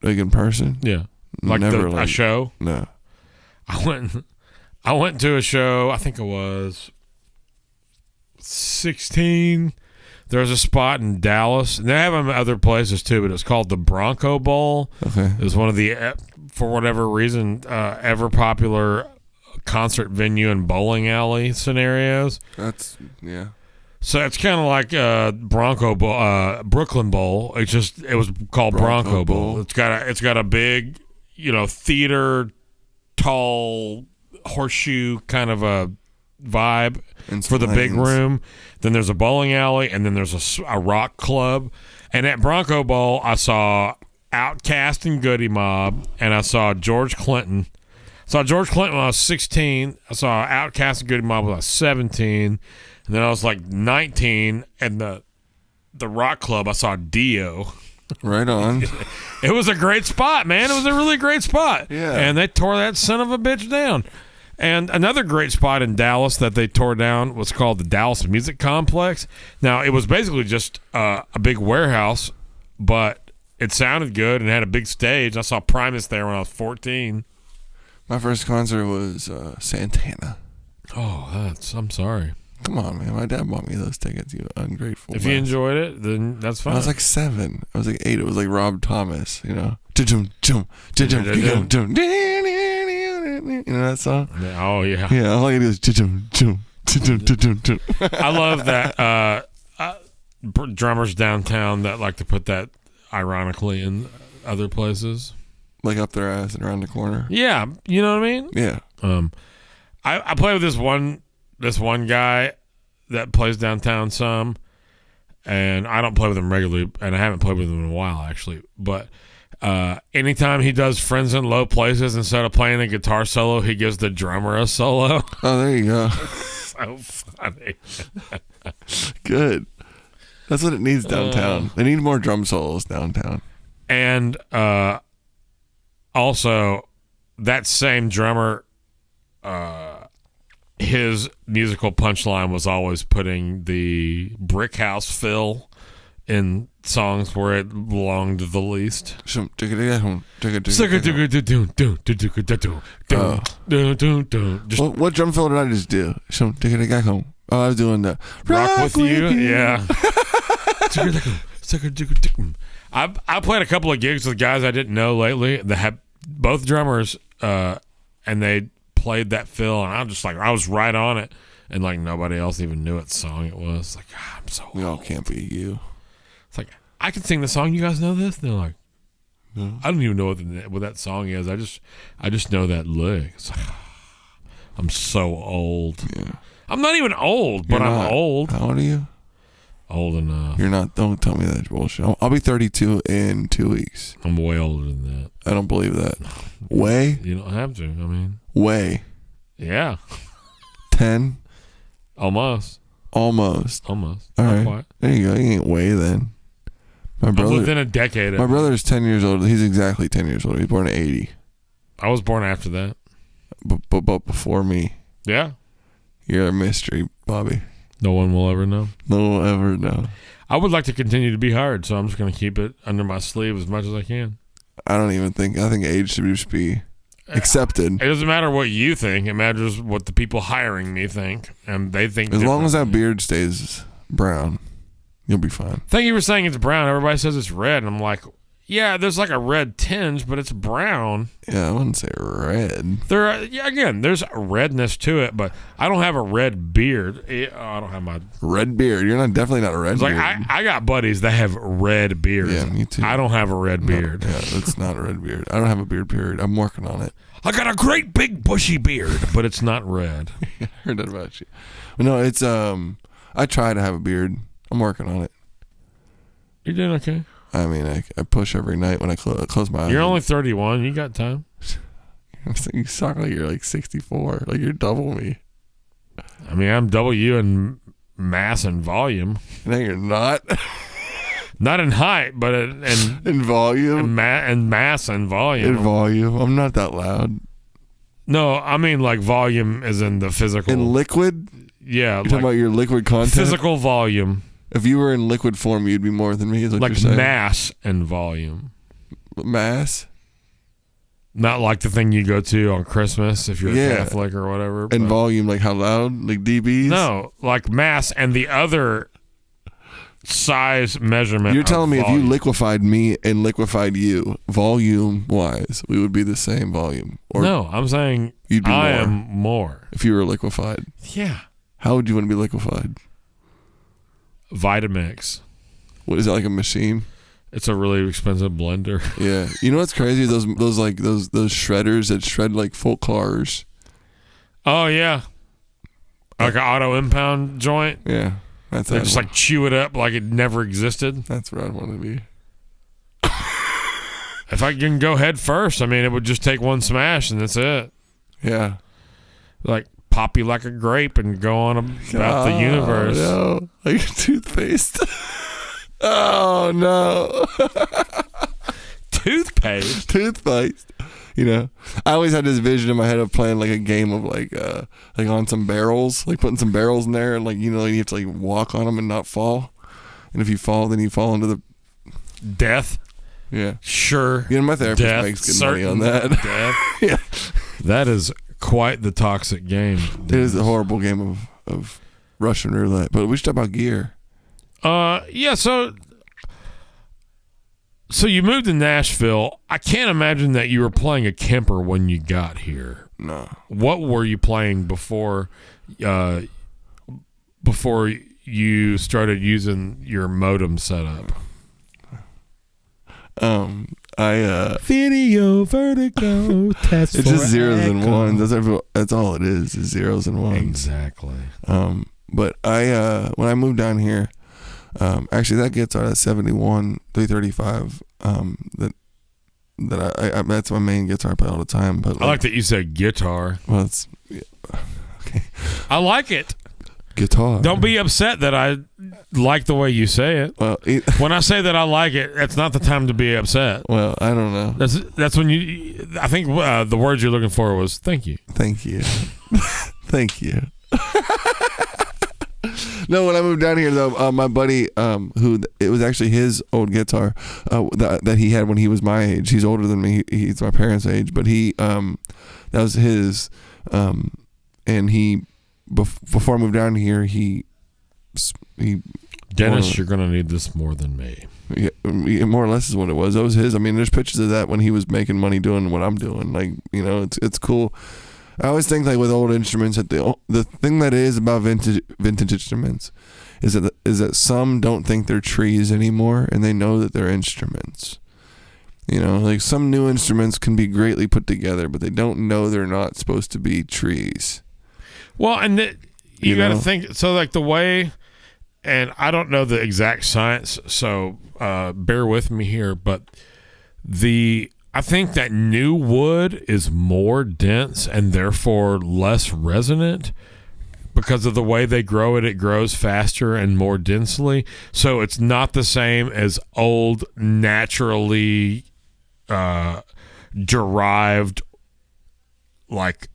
Like in person? Yeah, like never. A show. No, I went to a show. I think it was 16. There was a spot in Dallas, and they have them other places too. But it's called the Bronco Bowl. Okay, it was one of the, for whatever reason, ever popular concert venue and bowling alley scenarios. Yeah. So it's kind of like Bronco Bowl, Brooklyn Bowl. It was called Bronco Bowl. It's got a big, theater, tall horseshoe kind of a vibe for the big room. Then there's a bowling alley, and then there's a rock club. And at Bronco Bowl, I saw Outkast and Goody Mob, and I saw George Clinton. I saw George Clinton when I was 16. I saw Outkast and Goody Mob when I was 17. And then I was like 19, and the rock club, I saw Dio. Right on. It was a great spot, man. It was a really great spot. Yeah. And they tore that son of a bitch down. And another great spot in Dallas that they tore down was called the Dallas Music Complex. Now, it was basically just a big warehouse, but it sounded good and had a big stage. I saw Primus there when I was 14. My first concert was Santana. Oh, I'm sorry. Come on, man. My dad bought me those tickets, you ungrateful. If you enjoyed it, then that's fine. I was like 7. I was like 8. It was like Rob Thomas, You know that song? Oh, yeah. Yeah, all I can do is I love that drummers downtown that like to put that ironically in other places. Like up their ass and around the corner. Yeah, you know what I mean? Yeah. I play with this one guy that plays downtown some, and I don't play with him regularly, and I haven't played with him in a while actually. But anytime he does Friends in Low Places, instead of playing a guitar solo, he gives the drummer a solo. Oh, there you go. So funny. Good. That's what it needs downtown. They need more drum solos downtown. And also, that same drummer, his musical punchline was always putting the brick house fill in songs where it belonged the least. What drum fill did I just do? Oh, I was doing the Rock with You. Yeah. I played a couple of gigs with guys I didn't know lately that had both drummers, and they played that fill, and I was right on it, and like nobody else even knew what song it was. Like, I'm so we all can't be you. It's like, I can sing the song. You guys know this? And they're like, no. I don't even know what that song is. I just know that lick. It's like, I'm so old. Yeah. I'm not even old, but I'm old. How old are you? Old enough. You're not. Don't tell me that bullshit. I'll be 32 in 2 weeks. I'm way older than that. I don't believe that. Way? You don't have to. I mean. Way. Yeah. 10? Almost. All right. Quite. There you go. You ain't way then. My brother. Within a decade. My brother's 10 years old. He's exactly 10 years old. He's born in 80. I was born after that. But before me. Yeah. You're a mystery, Bobby. No one will ever know. No one will ever know. I would like to continue to be hired, so I'm just going to keep it under my sleeve as much as I can. I think age should just be accepted. It doesn't matter what you think. It matters what the people hiring me think, and they think As long as that beard stays brown, you'll be fine. Thank you for saying it's brown. Everybody says it's red, and I'm like, yeah, there's like a red tinge, but it's brown. Yeah, I wouldn't say red. There's a redness to it, but I don't have a red beard. I don't have my red beard. You're definitely not a red beard. I got buddies that have red beards. Yeah, me too. I don't have a red beard. Yeah, it's not a red beard. I don't have a beard period. I'm working on it. I got a great big bushy beard, but it's not red. I heard that about you. But no, it's I try to have a beard. I'm working on it. You're doing okay. I mean, I push every night when I close my eyes. You're only 31. You got time. You sound like you're like 64. Like you're double me. I mean, I'm double you in mass and volume. No, you're not. Not in height, but in volume. And mass and volume. In volume. I'm not that loud. No, I mean like volume is in the physical. In liquid? Yeah. You're talking about your liquid content? Physical volume. If you were in liquid form, you'd be more than me, is what you're saying. Like mass and volume. Mass? Not like the thing you go to on Christmas if you're a Catholic or whatever. And volume, like how loud? Like dBs? No, like mass and the other size measurement. You're telling me volume. if you liquefied me and liquefied you, volume-wise, we would be the same volume? Or no, I'm saying you'd be I more am more. if you were liquefied. Yeah. How would you want to be liquefied? Vitamix. What is that, like a machine? It's a really expensive blender. Yeah. You know what's crazy? Those shredders that shred like full cars. Oh yeah. Like an auto impound joint. Yeah. They just like chew it up like it never existed. That's what I'd want to be. If I can go head first, I mean, it would just take one smash and that's it. Yeah. Like pop you like a grape and go on about the universe. No. Like toothpaste. Oh no. Toothpaste. You know, I always had this vision in my head of playing like a game of like on some barrels, like putting some barrels in there, and like you have to like walk on them and not fall. And if you fall, then you fall into the death. Yeah, sure. You know, my therapist makes good money on that. Death. Yeah, that is quite the toxic game. It is a horrible game of Russian roulette. But we should talk about gear. Yeah. So you moved to Nashville. I can't imagine that you were playing a Kemper when you got here. No. What were you playing before you started using your modem setup? Video vertigo test. It's just zeros and ones. That's all it is zeros and ones. Exactly. But when I moved down here, actually that guitar, that 71 335, that's my main guitar I play all the time. But I like that you said guitar. Well, it's okay. I like it. Guitar. Don't be upset that I like the way you say it. Well, when I say that I like it, that's not the time to be upset. Well, I don't know. That's when you. I think the word you're looking for was thank you. Thank you. Thank you. No, when I moved down here though, my buddy, who it was actually his old guitar that he had when he was my age. He's older than me. He's my parents' age, but that was his. And he, before I moved down here, he Dennis, you're gonna need this more than me. Yeah, more or less is what it was. That was his. I mean, there's pictures of that when he was making money doing what I'm doing. Like, it's cool. I always think like with old instruments that the thing that is about vintage instruments is that some don't think they're trees anymore and they know that they're instruments. Like some new instruments can be greatly put together, but they don't know they're not supposed to be trees. Well, and you got to think, so like the way, and I don't know the exact science, so bear with me here, but I think that new wood is more dense and therefore less resonant because of the way they grow it. It grows faster and more densely. So it's not the same as old, naturally derived, like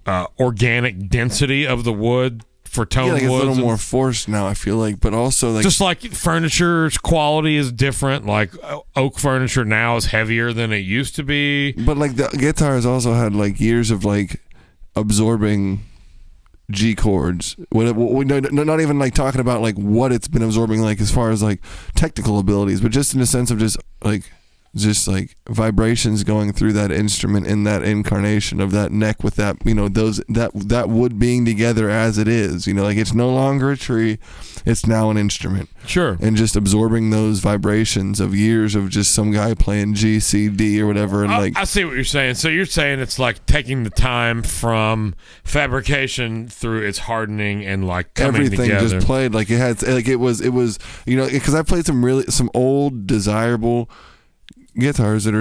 organic density of the wood for tone like it's woods. a little more forced now, I feel like, but also like just like furniture's quality is different. Like oak furniture now is heavier than it used to be. But like the guitars also had like years of like absorbing G chords. Not even like talking about like what it's been absorbing, like as far as like technical abilities, but just in the sense of just like vibrations going through that instrument in that incarnation of that neck with that, you know, those that wood being together as it is, you know, like it's no longer a tree, it's now an instrument. Sure. And just absorbing those vibrations of years of just some guy playing G, C, D or whatever. And I see what you're saying. So you're saying it's like taking the time from fabrication through its hardening and like coming everything together. just played like it had, like it was, you know, because I played some old desirable guitars that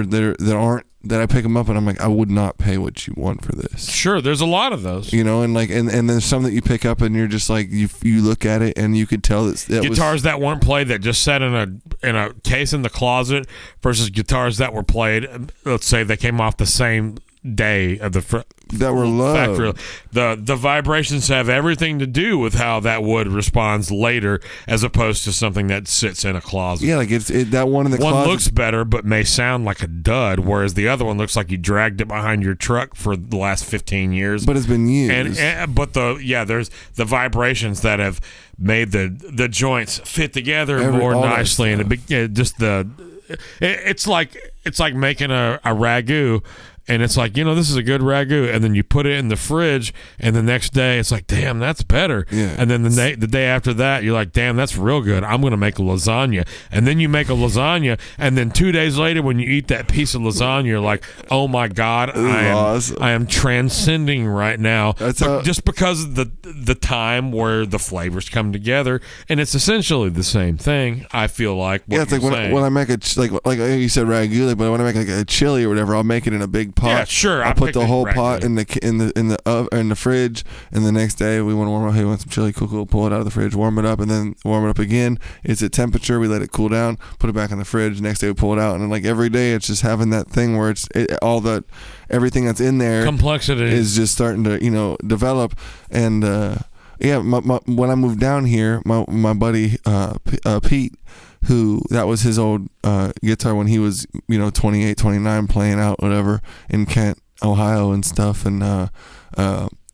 I pick them up and I'm like, I would not pay what you want for this. Sure, there's a lot of those, you know, and like and there's some that you pick up and you're just like you look at it and you could tell that guitars that weren't played that just sat in a case in the closet versus guitars that were played. Let's say they came off the same day of the that were low. Factory. The vibrations have everything to do with how that wood responds later, as opposed to something that sits in a closet. Yeah, like that one in the closet. One looks better, but may sound like a dud, whereas the other one looks like you dragged it behind your truck for the last 15 years. But it's been used. But there's the vibrations that have made the joints fit together more nicely, and it's like making a ragu. And it's like, you know, this is a good ragu, and then you put it in the fridge, and the next day it's like, damn, that's better. Yeah. And then the day after that, you're like, damn, that's real good. I'm going to make a lasagna. And then you make a lasagna, and then 2 days later when you eat that piece of lasagna, you're like, oh my God, I am transcending right now. Just because of the time where the flavors come together, and it's essentially the same thing, I feel like. It's like when I make like you said ragu, like, but when I make like a chili or whatever, I'll make it in a big pot. Yeah, sure. I put the whole pot in the fridge, and the next day we want to warm up. Hey, we want some chili? Cool. Pull it out of the fridge, warm it up, and then warm it up again. It's at temperature. We let it cool down. Put it back in the fridge. Next day we pull it out, and then like every day it's just having that thing where everything that's in there complexity is just starting to develop. And when I moved down here, my buddy Pete, who that was his old guitar when he was 28, 29, playing out whatever in Kent, Ohio and stuff, and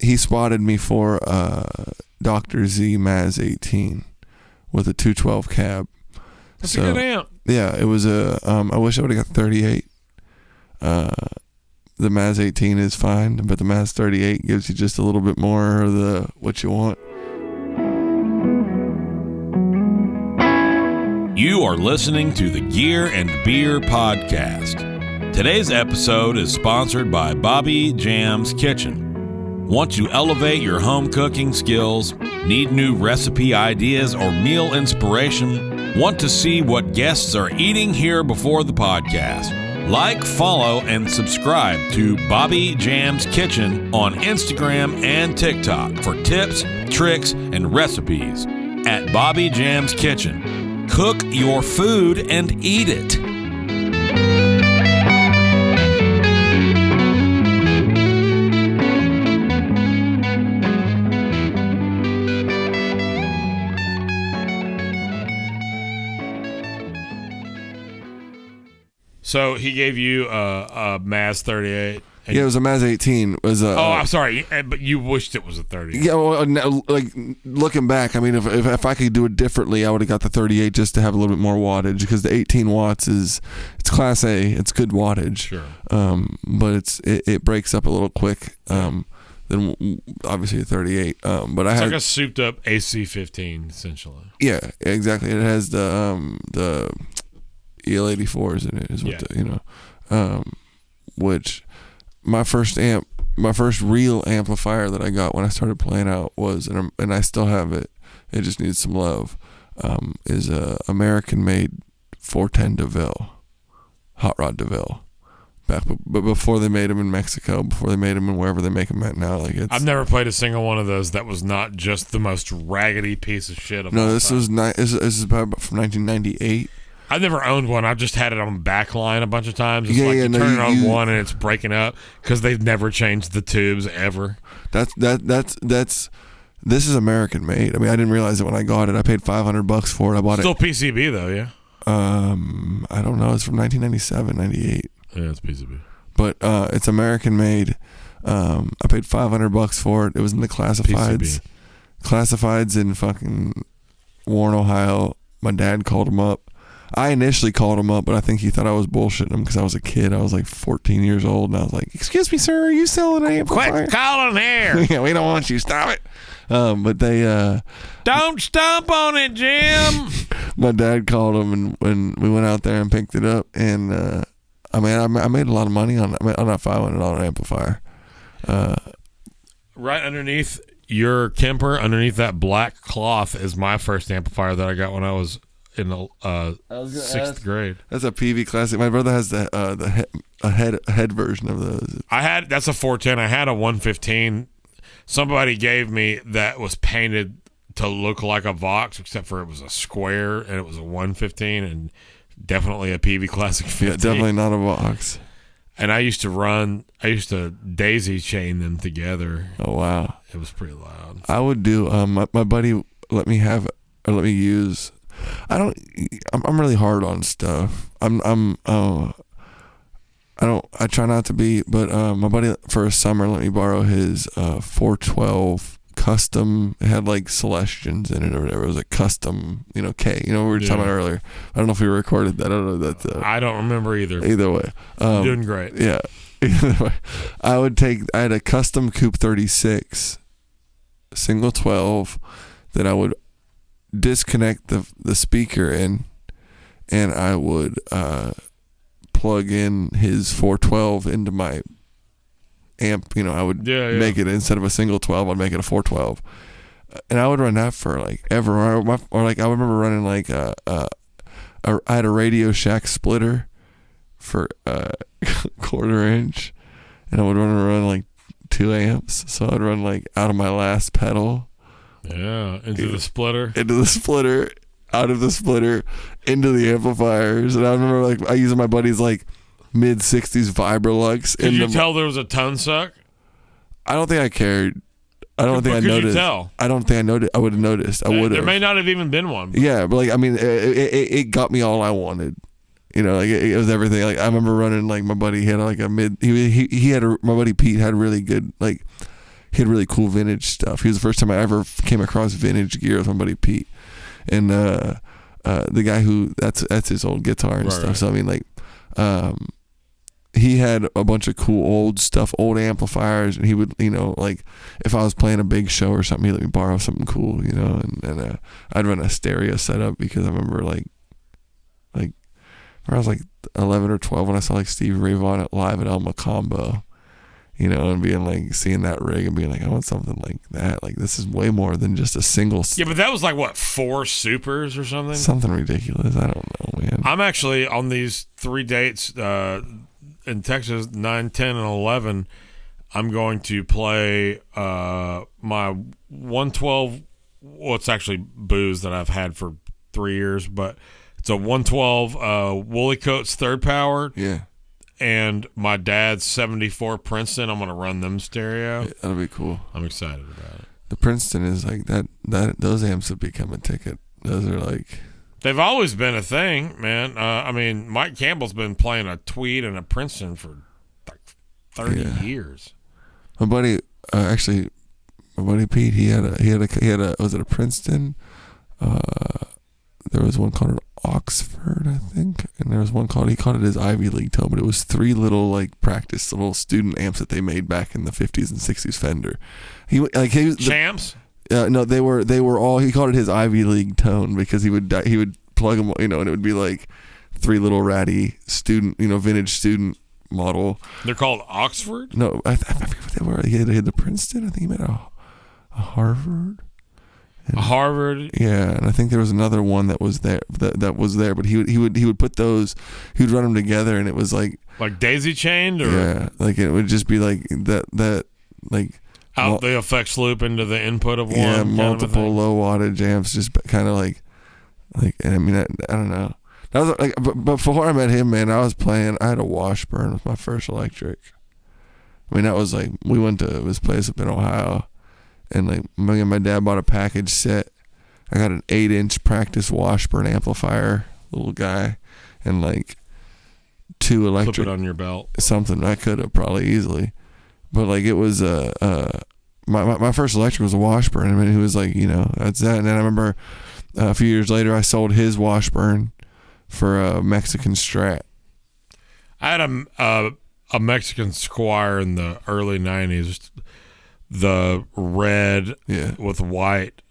he spotted me for Dr. Z Maz 18 with a 212 cab. That's a good amp. Yeah, it was I wish I would have got 38. The Maz 18 is fine, but the Maz 38 gives you just a little bit more of what you want. You are listening to the Gear and Beer Podcast. Today's episode is sponsored by Bobby Jam's Kitchen. Want to elevate your home cooking skills? Need new recipe ideas or meal inspiration? Want to see what guests are eating here before the podcast? Like, follow, and subscribe to Bobby Jam's Kitchen on Instagram and TikTok for tips, tricks, and recipes. At Bobby Jam's Kitchen. Cook your food and eat it. So he gave you a Maz 38. Yeah, it was a Maz 18. I'm sorry, but you wished it was a 30. Yeah, well, like looking back, I mean, if I could do it differently, I would have got the 38 just to have a little bit more wattage, because the 18 watts it's Class A, it's good wattage. Sure. But it breaks up a little quick. Then obviously a 38. But it's like a souped up AC-15 essentially. Yeah, exactly. It has the EL84s in it, is what which. My first real amplifier that I got when I started playing out was, and I still have it, it just needs some love, is a American-made 410 DeVille, Hot Rod DeVille. But before they made them in Mexico, before they made them in wherever they make them at now, I've never played a single one of those that was not just the most raggedy piece of shit. This is about from 1998. I've never owned one. I've just had it on backline a bunch of times. It's turn it on one and it's breaking up because they've never changed the tubes ever. This is American made. I mean, I didn't realize it when I got it. I paid $500 for it. I bought Still PCB though, yeah. I don't know. It's from 1997, 98. Yeah, it's PCB. But it's American made. I paid $500 for it. It was in the classifieds. PCB. Classifieds in fucking Warren, Ohio. My dad called him up. I initially called him up, but I think he thought I was bullshitting him because I was a kid. I was like 14 years old, and I was like, "Excuse me, sir, are you selling an amplifier?" Quit calling here. Yeah, we don't want you. Stop it. But they Don't stomp on it, Jim. my dad called him, and when we went out there and picked it up, and I made a lot of money on that $500 amplifier. Right underneath your Kemper, underneath that black cloth, is my first amplifier that I got when I was in the sixth grade. That's a PV Classic. My brother has the head version of those. That's a 410. I had a 115. Somebody gave me that was painted to look like a Vox, except for it was a square and it was a 115 and definitely a PV Classic 15. Yeah, definitely not a Vox. And I used to daisy chain them together. Oh wow, it was pretty loud. I would do. My buddy let me use. I'm really hard on stuff. I try not to be, but my buddy for a summer let me borrow his 412 custom. It had like Celestians in it or whatever. It was a custom, K. We were talking about earlier. I don't know if we recorded that. I don't know that. I don't remember either. Either way, doing great. Yeah. Either way, I had a custom Coupe 36 single 12 that I would disconnect the speaker in, and I would plug in his 412 into my amp. I would make it, instead of a single 12, I'd make it a 412, and I would run that for like ever. Or like I remember running like I had a Radio Shack splitter for quarter inch, and I would run like 2 amps, so I'd run like out of my last pedal. Yeah, into the splitter, out of the splitter, into the amplifiers. And I remember like I using my buddy's like mid 60s Vibrolux. Could you tell there was a tone suck? I don't think I cared. I don't think I noticed. Could you tell? I don't think I noticed. I would have noticed. I would have. There may not have even been one. Yeah, but like I mean, it got me all I wanted. Like it was everything. Like I remember running like my buddy had like a mid. My buddy Pete had really good like. He had really cool vintage stuff. He was the first time I ever came across vintage gear with my buddy Pete, and the guy who that's his old guitar and stuff. Right. So I mean, like, he had a bunch of cool old stuff, old amplifiers, and he would, like if I was playing a big show or something, he'd let me borrow something cool, and I'd run a stereo setup because I remember like when I was like 11 or 12 when I saw like Stevie Ray Vaughan live at El Macombo. And being like, seeing that rig and being like, I want something like that. Like, this is way more than just a single. Yeah, but that was like, what, 4 supers or something? Something ridiculous. I don't know, man. I'm actually on these 3 dates in Texas, 9, 10, and 11. I'm going to play my 112. Well, it's actually booze that I've had for 3 years, but it's a 112 Woolly Coats third power. Yeah. And my dad's 74 Princeton. I'm going to run them stereo. Yeah, that'll be cool. I'm excited about it. The Princeton is like that those amps have become a ticket. Those are like... They've always been a thing, man. I mean, Mike Campbell's been playing a Tweed and a Princeton for like 30 years. My buddy Pete, he had a was it a Princeton? There was one called an Oxford, I think, and there was one he called it his Ivy League tone, but it was 3 little like practice little student amps that they made back in the 50s and 60s Fender. Champs? No, they were all. He called it his Ivy League tone because he would plug them, and it would be like 3 little ratty student, vintage student model. They're called Oxford? No, I forget what they were. He had the Princeton. I think he made a Harvard. A Harvard, yeah, and I think there was another one that was there. That was there, but he would put those. He would run them together, and it was like daisy chained, or yeah, like it would just be like that like out the effects loop into the input of one. Yeah, multiple low wattage amps, just kind of like. I mean, I don't know. That was like, but before I met him, man, I was playing. I had a Washburn with my first electric, I mean, that was like, we went to this place up in Ohio, and like me and my dad bought a package set. I got an 8-inch practice Washburn amplifier, little guy, and like 2 electric. Flip it on your belt. Something I could have probably easily, but like it was my first electric was a Washburn. I mean, he was like, that's that. And then I remember a few years later, I sold his Washburn for a Mexican Strat. I had a Mexican Squire in the early 90s, the red with white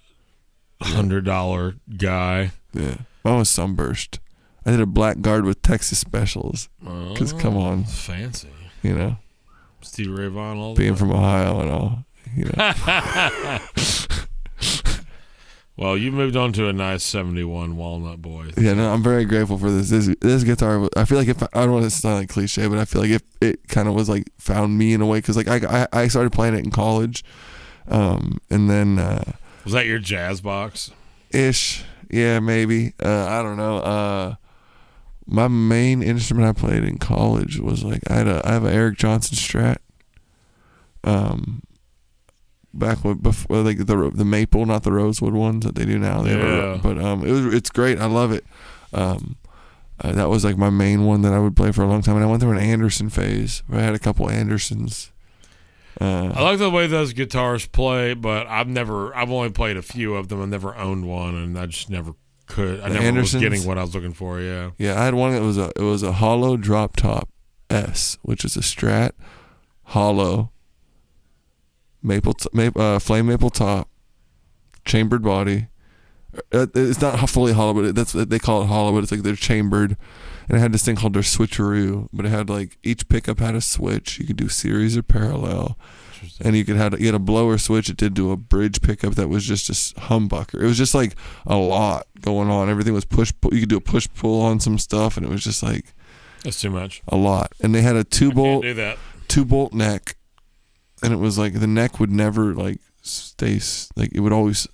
$100 guy. Yeah, mine was Sunburst. I did a black guard with Texas Specials. Because come on, fancy. Stevie Ray Vaughan, all being from Ohio and all. Well, you moved on to a nice 71 Walnut Boy. Yeah, no, I'm very grateful for this. This guitar, I feel like I don't want to sound like cliche, but I feel like it kind of was like found me in a way, because like I started playing it in college, and then was that your jazz box? Ish, yeah, maybe. I don't know. My main instrument I played in college was like I have an Eric Johnson Strat. Back before like the maple, not the rosewood ones that they do now. But it's great. I love it. That was like my main one that I would play for a long time, and I went through an Anderson phase where I had a couple Andersons. I like the way those guitars play, but I've only played a few of them. I never owned one, and I just never could. I never was getting what I was looking for. Yeah. Yeah, I had one that was a hollow drop top S, which is a Strat hollow. Flame maple top, chambered body. It's not fully hollow, but they call it hollow. But it's like they're chambered, and it had this thing called their switcheroo. But it had like each pickup had a switch. You could do series or parallel, and you had a blower switch. It did do a bridge pickup that was just a humbucker. It was just like a lot going on. Everything was push pull. You could do a push pull on some stuff, and it was just like that's too much. A lot. And they had a 2-bolt neck. And it was like the neck would never like stay, like it would always.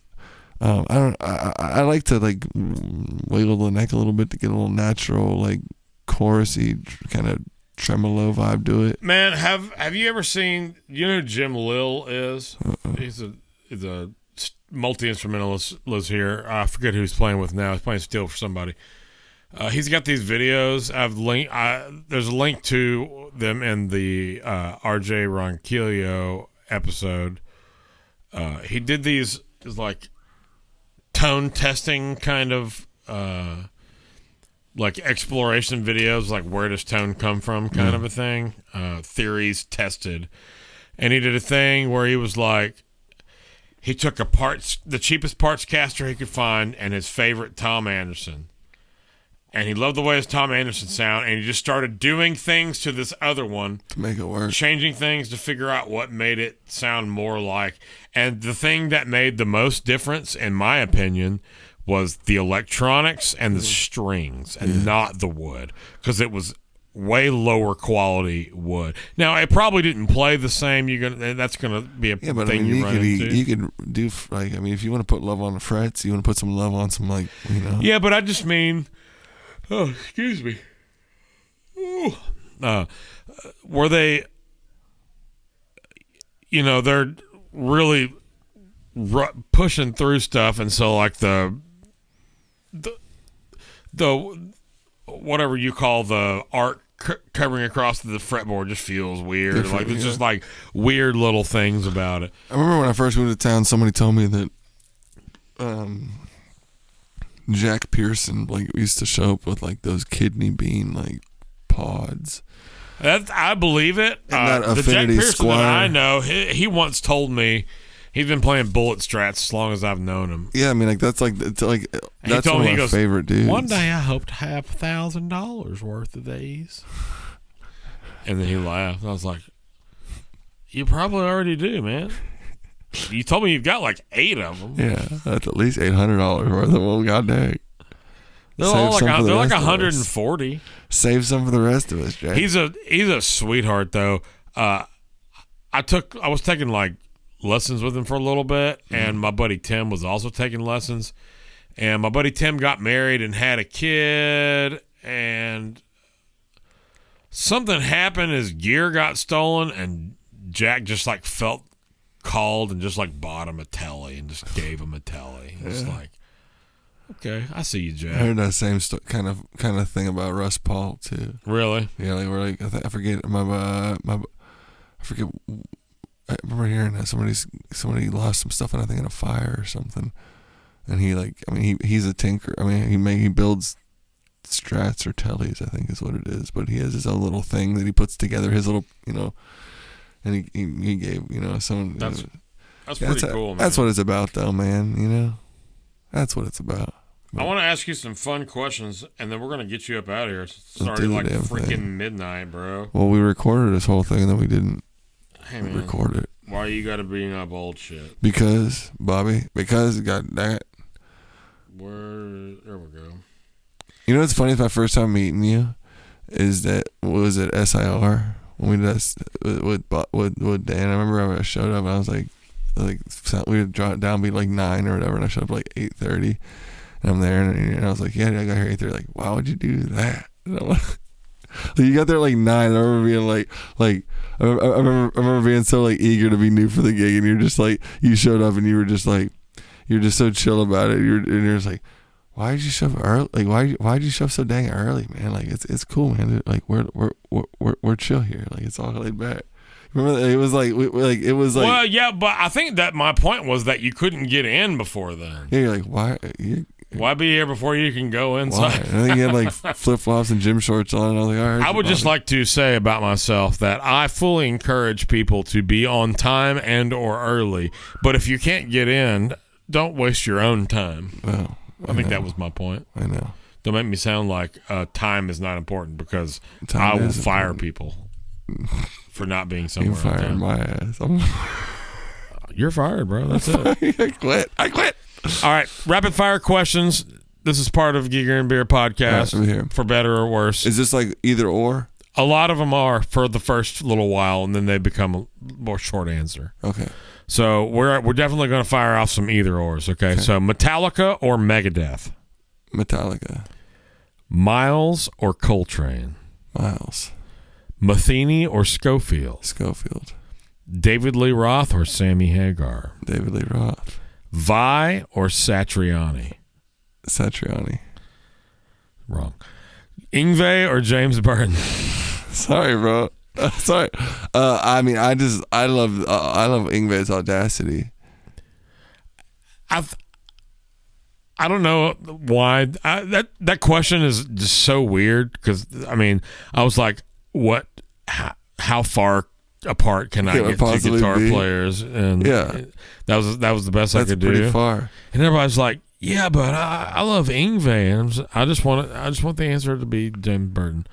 I like to like wiggle the neck a little bit to get a little natural, like chorusy kind of tremolo vibe to it. Man, have you ever seen? You know who Jim Lill is? He's a multi-instrumentalist. Lives here. I forget who he's playing with now. He's playing steel for somebody. He's got these videos. There's a link to them in the RJ Ronquillo episode. He did these like tone testing kind of like exploration videos, like where does tone come from kind of a thing. Theories tested. And he did a thing where he was like, he took the cheapest parts caster he could find and his favorite Tom Anderson. And he loved the way his Tom Anderson sound, and he just started doing things to this other one to make it work, changing things to figure out what made it sound more like. And the thing that made the most difference, in my opinion, was the electronics and the strings, and not the wood, because it was way lower quality wood. Now, it probably didn't play the same. That's gonna be a thing you run into. You can do like, I mean, if you want to put love on the frets, you want to put some love on some like, Yeah, but I just mean. Oh, excuse me. Ooh. Were they, they're really pushing through stuff, and so like the whatever you call the art covering across the fretboard just feels weird. Different, like there's just like weird little things about it. I remember when I first moved to town, somebody told me that Jack Pearson like used to show up with like those kidney bean like pods. I believe it. The Jack Pearson that I know, he once told me he's been playing bullet strats as long as I've known him. Yeah, I mean like that's one of my favorite dudes. One day I hope to have $1,000 worth of these. And then he laughed. I was like, you probably already do, man. You told me you've got like 8 of them. Yeah, that's at least $800 worth of them. God dang. They're like 140. Save some for the rest of us, Jack. He's a sweetheart though. I was taking like lessons with him for a little bit, and my buddy Tim was also taking lessons. And my buddy Tim got married and had a kid, and something happened. His gear got stolen, and Jack just like felt called and just like bought him a telly and just gave him a telly. It's like, okay, I see you, Jack. I heard that same kind of thing about Russ Paul too. Really? Yeah, like we're like I forget I remember hearing that somebody lost some stuff, and I think in a fire or something. And he's a tinker. I mean, he builds strats or tellies, I think is what it is. But he has his own little thing that he puts together. His little, and he gave someone. That's pretty cool, man. That's what it's about, though, man. That's what it's about. I want to ask you some fun questions, and then we're gonna get you up out of here. It's already like freaking midnight, bro. Well, we recorded this whole thing, and then we didn't record it. Why you gotta bring up old shit? Because, Bobby, got that. There we go. You know what's funny? It's my first time meeting you. Is that was it SIR when we did that with Dan? I remember I showed up and I was like we would draw it down, be like 9 or whatever, and I showed up like 8:30, and I'm there, and I was like, yeah, I got here 8:30. Like, why would you do that? And I'm like, you got there like 9. I remember being like I remember being so like eager to be new for the gig, and you're just like, you showed up and you were just like, you're just so chill about it. You're just like, why did you show up early? Like, why did you show up so dang early, man? Like, it's cool, man. Like, we're chill here. Like, it's all laid back. Remember, it was like, it was like. Well, yeah, but I think that my point was that you couldn't get in before then. Yeah, you're like, why? Why be here before you can go inside? I think you had like flip flops and gym shorts on. And I was like, all right. I would just like to say about myself that I fully encourage people to be on time and or early. But if you can't get in, don't waste your own time. Well, I think that was my point. I know. Don't make me sound like time is not important, because I will fire people for not being somewhere. You fired my ass. You're fired, bro. That's it. I quit. All right, rapid fire questions. This is part of Geeker and Beer podcast, right, for better or worse. Is this like either or? A lot of them are for the first little while, and then they become a more short answer. Okay. So we're definitely going to fire off some either ors. Okay. So Metallica or Megadeth? Metallica. Miles or Coltrane? Miles. Matheny or Schofield? Schofield. David Lee Roth or Sammy Hagar? David Lee Roth. Vi or Satriani? Satriani. Wrong. Yngwie or James Burton? Sorry, bro. Sorry. I mean, I love Yngwie's audacity. I don't know why that question is just so weird, because I mean, I was like, what? How far apart can I get two guitar players? And yeah, that was the best I could do. That's pretty far. And everybody's like, yeah, but I love Yngwie, and I just want the answer to be James Burton.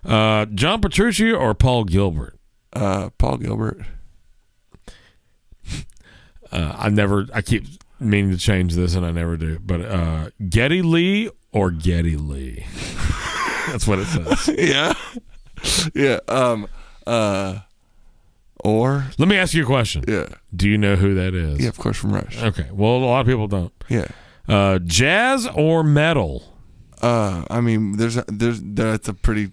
John Petrucci or Paul Gilbert? Paul Gilbert. I keep meaning to change this, and I never do. But Geddy Lee or Geddy Lee? That's what it says. Yeah. Yeah. Or let me ask you a question. Yeah. Do you know who that is? Yeah, of course, from Rush. Okay. Well, a lot of people don't. Yeah. Jazz or metal? I mean, that's a pretty.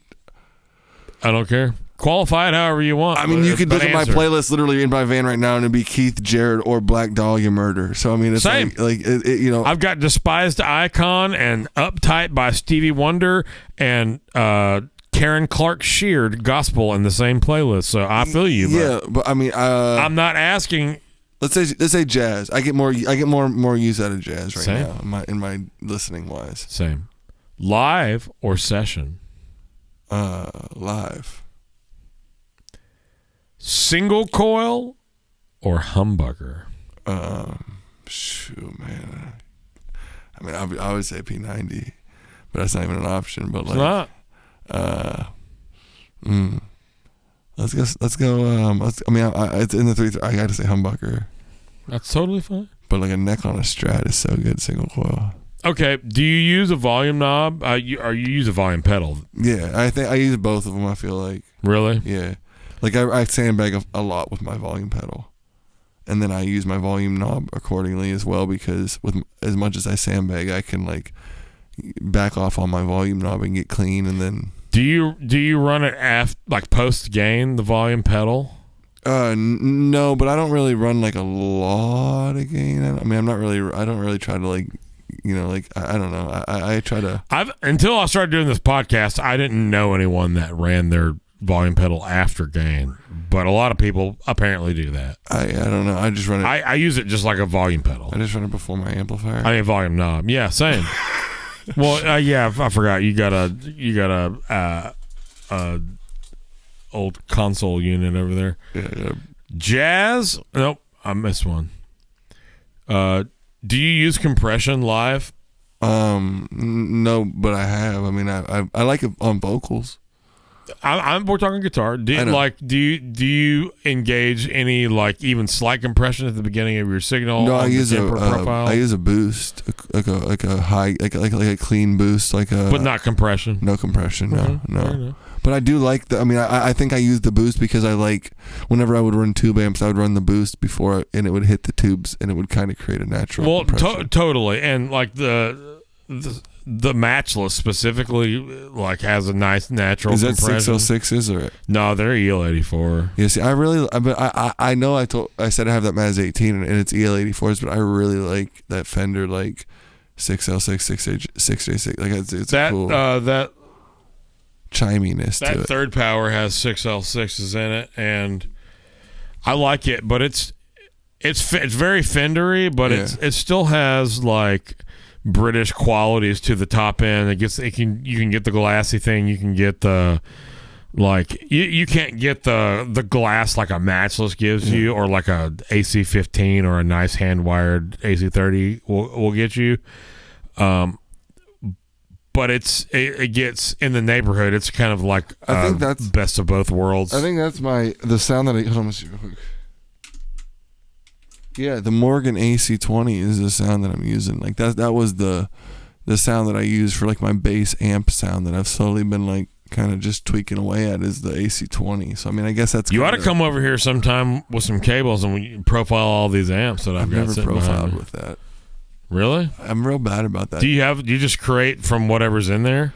I don't care. Qualify it however you want. I mean, you could look at my playlist literally in my van right now, and it'd be Keith Jarrett or Black Dahlia Murder. So I mean, it's same. Like you know, I've got Despised Icon and Uptight by Stevie Wonder and Karen Clark Sheard Gospel in the same playlist. So I feel you. Yeah, but I mean, I'm not asking. Let's say jazz. I get more use out of jazz right now in my listening wise. Same. Live or session? Live. Single coil or humbucker? Shoot, man. I mean, I would say P90, but that's not even an option. But it's not. Let's go. It's in the 3. I got to say humbucker. That's totally fine. But like a neck on a Strat is so good. Single coil. Okay. Do you use a volume knob? Or you use a volume pedal? Yeah, I think I use both of them. I feel like. Really? Yeah. Like I sandbag a lot with my volume pedal, and then I use my volume knob accordingly as well, because with as much as I sandbag, I can like back off on my volume knob and get clean, and then. Do you run it like post gain, the volume pedal? No, but I don't really run like a lot of gain. I mean, I don't really try to like, like I don't know. I try to. Until I started doing this podcast, I didn't know anyone that ran their volume pedal after gain, but a lot of people apparently do that. I don't know. I just run it. I use it just like a volume pedal. I just run it before my amplifier. I mean, volume knob. Yeah, same. Well, yeah, I forgot. You got a old console unit over there. Yeah. Jazz? Nope, I missed one. Do you use compression live? No, but I have. I mean, I like it on vocals. We're talking guitar. Do you engage any like even slight compression at the beginning of your signal? No, I use a boost, like a high, like a clean boost, but not compression. No compression. Okay, No. But I do like the. I mean, I think I use the boost because I like whenever I would run tube amps, I would run the boost before, and it would hit the tubes, and it would kind of create a natural. Well, totally, and like the matchless specifically like has a nice natural compression. Is that compression. 606s or no? They're EL84. Yeah, see, I know I said I have that Maz 18 and it's EL84s, but I really like that Fender like 6L6 6J6. Like it's that cool that chiminess that to it. third power has 6L6s in it, and I like it, but it's very Fendery, but it still has like British qualities to the top end. You can get the glassy thing. You can get the like you can't get the glass like a Matchless gives you, or like a AC15 or a nice hand wired AC30 will get you. But it gets in the neighborhood. It's kind of like I think that's best of both worlds. I think that's the sound that hold on, let's see real quick. Yeah, the Morgan AC20 is the sound that I'm using. Like that was the sound that I use for like my bass amp sound that I've slowly been like kind of just tweaking away at is the AC20. So I mean, I guess that's you ought to come over here sometime with some cables and we profile all these amps that I've got never profiled with that. Really? I'm real bad about that. Do you just create from whatever's in there?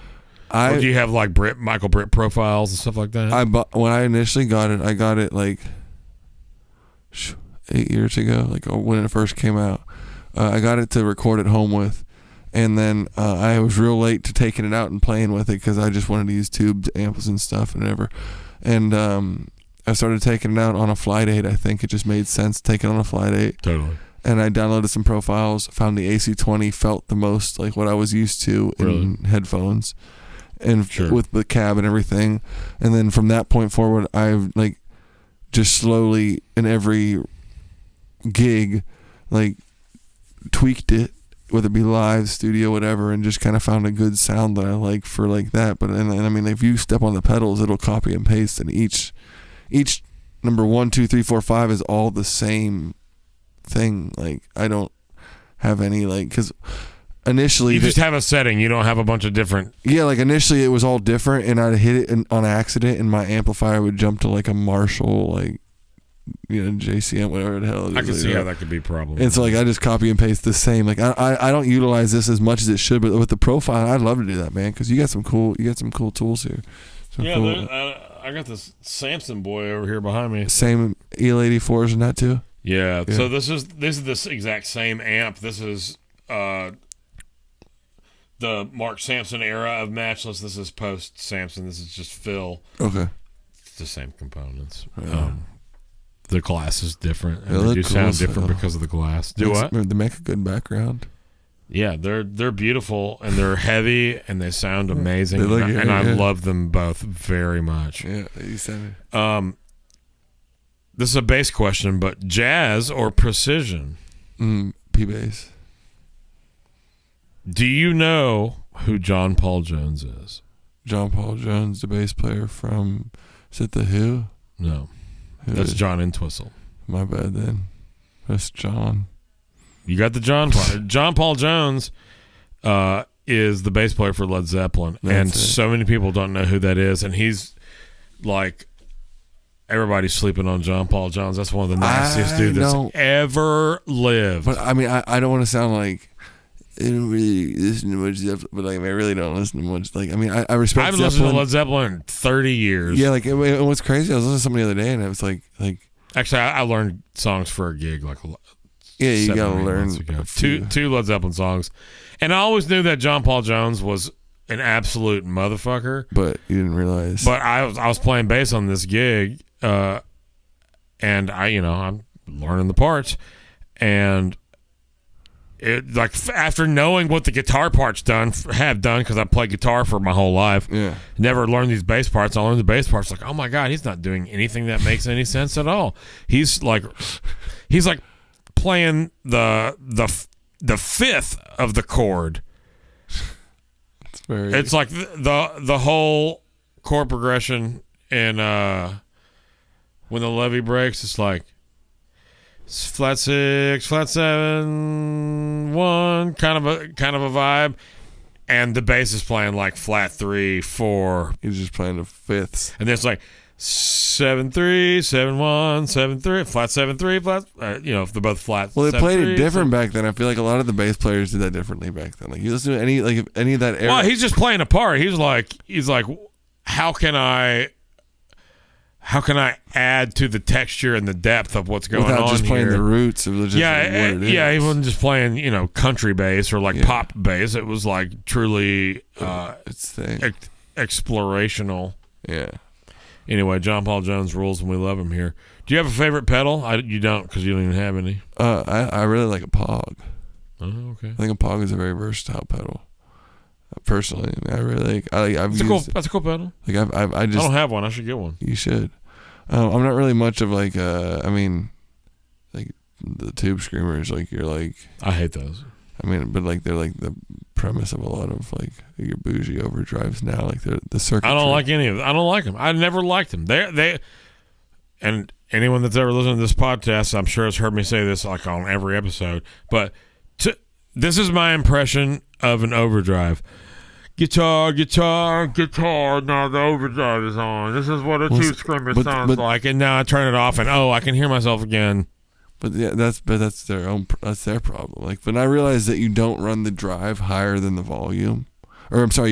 Or do you have like Michael Britt profiles and stuff like that? When I initially got it, I got it like 8 years ago, like when it first came out. I got it to record at home with, and then I was real late to taking it out and playing with it because I just wanted to use tubes, amps, and stuff and whatever. And I started taking it out on a flight aid. I think it just made sense to take it on a flight aid. Totally. And I downloaded some profiles, found the AC20 felt the most like what I was used to in headphones, and with the cab and everything. And then from that point forward, I've like just slowly in every gig like tweaked it, whether it be live, studio, whatever, and just kind of found a good sound that I like for like that. But and I mean, if you step on the pedals, it'll copy and paste, and each number 1, 2, 3, 4, 5 is all the same thing. Like I don't have any like, because initially you just have a setting, you don't have a bunch of different. Yeah, like initially it was all different, and I'd hit it on accident, and my amplifier would jump to like a Marshall, like JCM, whatever the hell it is. I can see how that could be a problem. It's like I just copy and paste the same. Like I don't utilize this as much as it should, but with the profile, I'd love to do that, man, because you got some cool tools here. I got this Samson boy over here behind me. Same EL84s and that too. Yeah. So this is this exact same amp. This is the Mark Sampson era of Matchless. This is post Sampson. This is just Phil. Okay. It's the same components. The glass is different. They And they do cool sound different because of the glass. They make a good background. Yeah, they're beautiful and they're heavy and they sound amazing. They look, I love them both very much. Yeah, you said it. This is a bass question, but jazz or precision? P-bass. Do you know who John Paul Jones is? John Paul Jones, the bass player from, is it The Who? No. That's John Entwistle. My bad then. That's John. You got the John Paul. John Paul Jones is the bass player for Led Zeppelin. So many people don't know who that is. And he's like, everybody's sleeping on John Paul Jones. That's one of the nastiest dudes that's ever lived. But I mean, I don't want to sound like I don't really listen to much Zeppelin, but like I really don't listen to much. Like I mean, I respect. I've listened to Led Zeppelin in 30 years. Yeah, like and what's crazy? I was listening to somebody the other day, and I was like Actually, I learned songs for a gig like you 7 gotta or 8 learn months ago. a few. Two Led Zeppelin songs, and I always knew that John Paul Jones was an absolute motherfucker. But you didn't realize. But I was playing bass on this gig, and I'm learning the parts, and it like after knowing what the guitar parts have done because I played guitar for my whole life. Yeah. Never learned these bass parts. I learned the bass parts. Like, oh my god, he's not doing anything that makes any sense at all. He's like playing the fifth of the chord. It's like the whole chord progression, and when the levee breaks, it's like flat 6, flat 7, 1, kind of a vibe, and the bass is playing like flat 3, 4. He's just playing the fifths, and then it's like 7 3, 7 1, 7 3, flat 7 3, flat. If they're both flat. Well, they 7, played 3, it different back then. I feel like a lot of the bass players did that differently back then. Like you listen to any of that era. Well, he's just playing a part. He's like, how can I add to the texture and the depth of what's going on without just playing here? the roots of just what it is. Yeah, he wasn't just playing, country bass or like pop bass. It was like truly it's explorational. Yeah. Anyway, John Paul Jones rules, and we love him here. Do you have a favorite pedal? You don't, because you don't even have any. I really like a Pog. Oh, okay. I think a Pog is a very versatile pedal. Personally, I really like. That's a cool pedal. Like I don't have one. I should get one. You should. I'm not really much of like like the tube screamers. Like you're like. I hate those. But like they're like the premise of a lot of like your bougie overdrives now. Like they're the circuit. I don't like any of them. I don't like them. I never liked them. They and anyone that's ever listened to this podcast, I'm sure has heard me say this like on every episode. But this is my impression of an overdrive. Guitar, guitar, guitar. Now the overdrive is on. This is what a tube screamer sounds like. And now I turn it off, and I can hear myself again. But yeah, that's their problem. Like, but I realize that you don't run the drive higher than the volume, or I'm sorry,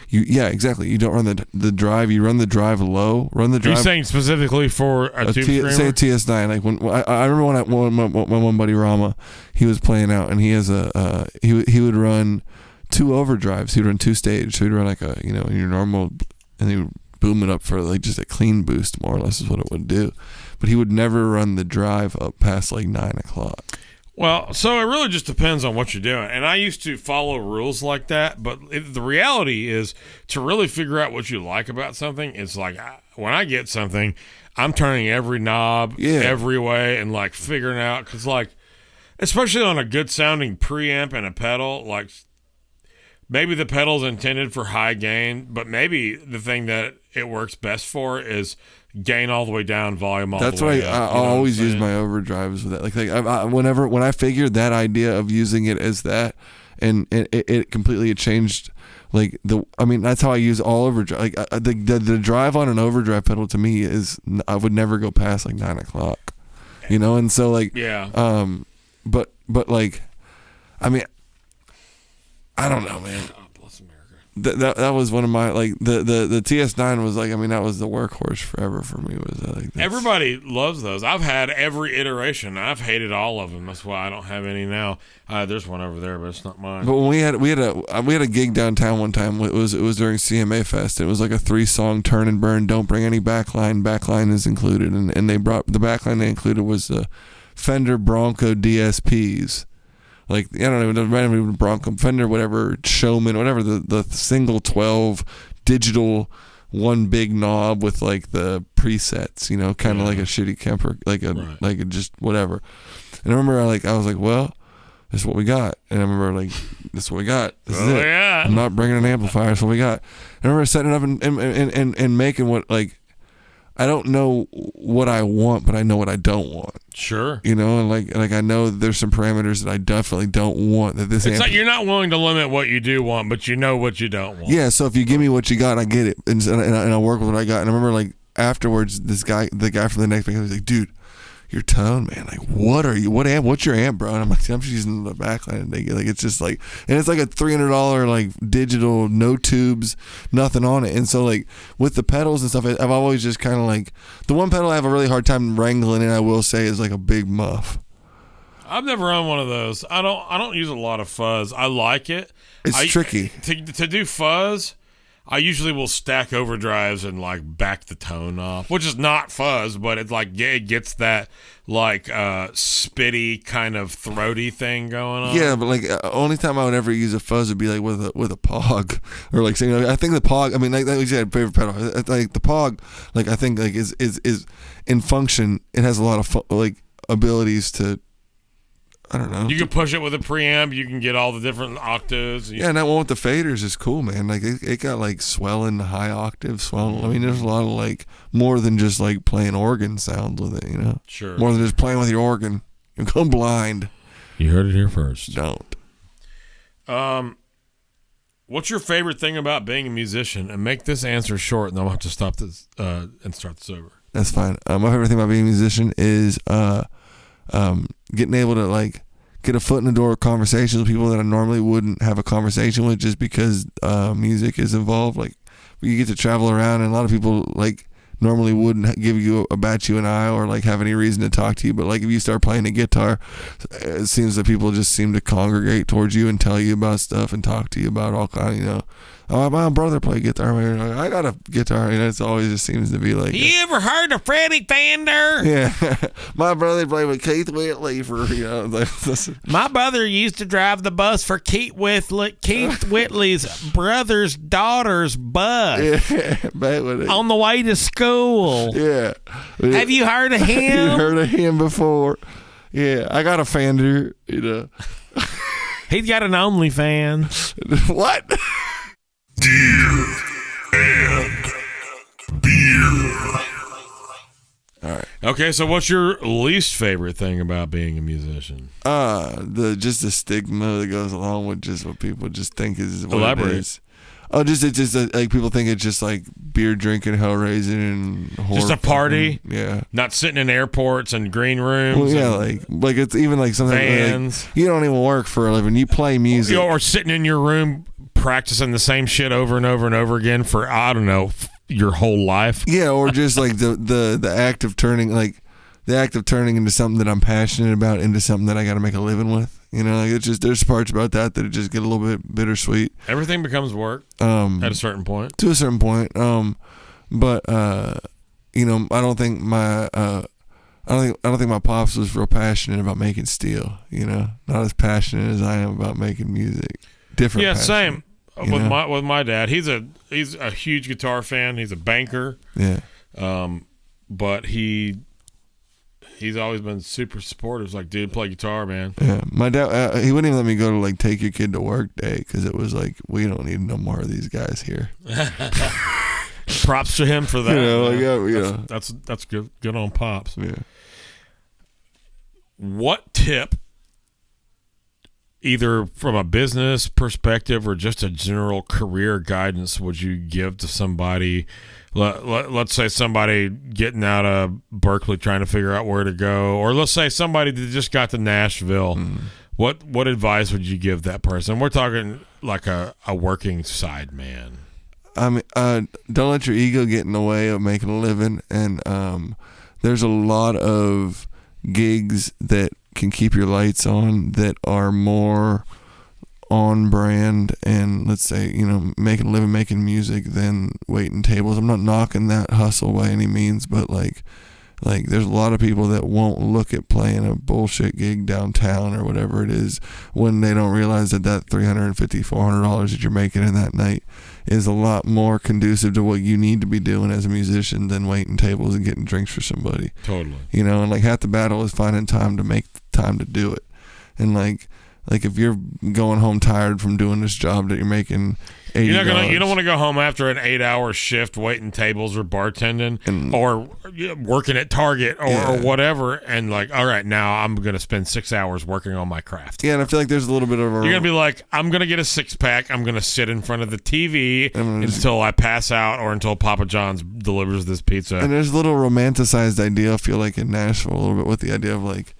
yeah, exactly. You don't run the drive. You run the drive low. Run the drive. Are you saying specifically for a tube screamer? Say a TS9. Like when I remember when my one buddy Rama, he was playing out, and he has he would run 2 overdrives. He'd run 2 stage. So he'd run like in your normal, and he would boom it up for like just a clean boost, more or less is what it would do. But he would never run the drive up past like 9 o'clock. Well, so it really just depends on what you're doing. And I used to follow rules like that, but the reality is to really figure out what you like about something, it's like when I get something, I'm turning every knob every way and like figuring out, because like, especially on a good sounding preamp and a pedal, like maybe the pedal's intended for high gain, but maybe the thing that it works best for is gain all the way down, volume all the way up. That's why I always use my overdrives with that. Like when I figured that idea of using it as that, and it completely changed. Like that's how I use all overdrive. Like the drive on an overdrive pedal to me is I would never go past like 9 o'clock, and so like but like I don't know, man. That was one of my like the TS9 was like that was the workhorse forever for me. Everybody loves those. I've had every iteration. I've hated all of them. That's why I don't have any now. There's one over there, but it's not mine. But when we had a gig downtown one time. It was during CMA Fest. It was like a 3-song turn and burn. Don't bring any backline. Backline is included, and they brought the backline they included was the Fender Bronco DSPs. Like, I don't know, randomly Bronco, Fender, whatever, Showman, whatever, the single 12 digital one big knob with like the presets, kind of like a shitty Kemper, like a just whatever. And I remember I was like, well, this is what we got. And I remember like, this is what we got. This is it. Yeah. I'm not bringing an amplifier. This is what we got. And I remember setting it up and making what, like, I don't know what I want, but I know what I don't want. Sure. And like I know there's some parameters that I definitely don't want. That this. It's like you're not willing to limit what you do want, but you know what you don't want. Yeah. So if you give me what you got, I get it, and I work with what I got. And I remember like afterwards, the guy from the next band was like, dude, your tone, man. Like, what's your amp, bro? And I'm like, I'm just using the backline. And like, it's just like, and it's like a $300 like digital, no tubes, nothing on it. And so like with the pedals and stuff, I've always just kind of like, the one pedal I have a really hard time wrangling in, I will say, is like a big muff. I've never owned one of those. I don't use a lot of fuzz. I like it. It's tricky to do fuzz. I usually will stack overdrives and like back the tone off, which is not fuzz, but it's like it gets that like spitty kind of throaty thing going on. Yeah, but like only time I would ever use a fuzz would be like with a Pog or like saying, I think the Pog. I mean, like you said, favorite pedal. Like the Pog, like I think like is in function. It has a lot of like abilities to. I don't know. You can push it with a preamp. You can get all the different octaves. Yeah, and that one with the faders is cool, man. Like it got like swelling high octave swelling. I mean, there's a lot of like more than just like playing organ sounds with it, you know. Sure. More than just playing with your organ. You go blind. You heard it here first. Don't. What's your favorite thing about being a musician? And make this answer short, and then I'll have to stop this and start this over. That's fine. My favorite thing about being a musician is getting able to like get a foot in the door of conversations with people that I normally wouldn't have a conversation with just because music is involved. Like you get to travel around, and a lot of people like normally wouldn't give you bat you an eye or like have any reason to talk to you. But like if you start playing the guitar, it seems that people just seem to congregate towards you and tell you about stuff and talk to you about all kind of, you know. Oh, my brother played guitar. I got a guitar. You know, it's always just seems to be like. You ever heard of Freddie Fender? Yeah, my brother played with Keith Whitley for My brother used to drive the bus for Keith Whitley's brother's daughter's bus. Yeah, back when on the way to school. Yeah. Have you heard of him? You heard of him before? Yeah, I got a Fender. You know, he's got an OnlyFans. What? Deer and beer. All right. Okay, so what's your least favorite thing about being a musician? Just the stigma that goes along with just what people just think is what Elaborate. it is. Oh, it's just like people think it's just like beer drinking, hell raising, and horror. Just a party. Yeah. Not sitting in airports and green rooms. Well, yeah, like it's even like something vans. Like, you don't even work for a living. You play music. Or sitting in your room practicing the same shit over and over and over again for, I don't know, your whole life. Yeah, or just like the act of turning into something that I'm passionate about into something that I got to make a living with. You know, like it's just there's parts about that just get a little bit bittersweet. Everything becomes work at a certain point. To a certain point. But you know, I don't think my pops was real passionate about making steel. You know, not as passionate as I am about making music. Different. Yeah, passion, same. With my dad, he's a huge guitar fan. He's a banker. Yeah. But he's always been super supportive. It's like, dude, play guitar, man. Yeah, my dad, he wouldn't even let me go to like take your kid to work day because it was like we don't need no more of these guys here. Props to him for that. You know, that's good. Good on Pops. Yeah. What tip, either from a business perspective or just a general career guidance, would you give to somebody? Let's say somebody getting out of Berkeley trying to figure out where to go, or let's say somebody that just got to Nashville. What advice would you give that person? We're talking like a working side man. I mean, don't let your ego get in the way of making a living, and there's a lot of gigs that can keep your lights on that are more on brand and, let's say, you know, making a living making music than waiting tables. I'm not knocking that hustle by any means, but like there's a lot of people that won't look at playing a bullshit gig downtown or whatever it is when they don't realize that $350, $400 that you're making in that night is a lot more conducive to what you need to be doing as a musician than waiting tables and getting drinks for somebody. Totally. You know, and like half the battle is finding time to make time to do it. And like like if you're going home tired from doing this job that you're making $80, you don't want to go home after an 8-hour shift waiting tables or bartending or working at Target or whatever, and like, all right, now I'm going to spend 6 hours working on my craft. Yeah, and I feel like there's a little bit of You're going to be like, I'm going to get a 6-pack. I'm going to sit in front of the TV until I pass out or until Papa John's delivers this pizza. And there's a little romanticized idea, I feel like, in Nashville a little bit with the idea of like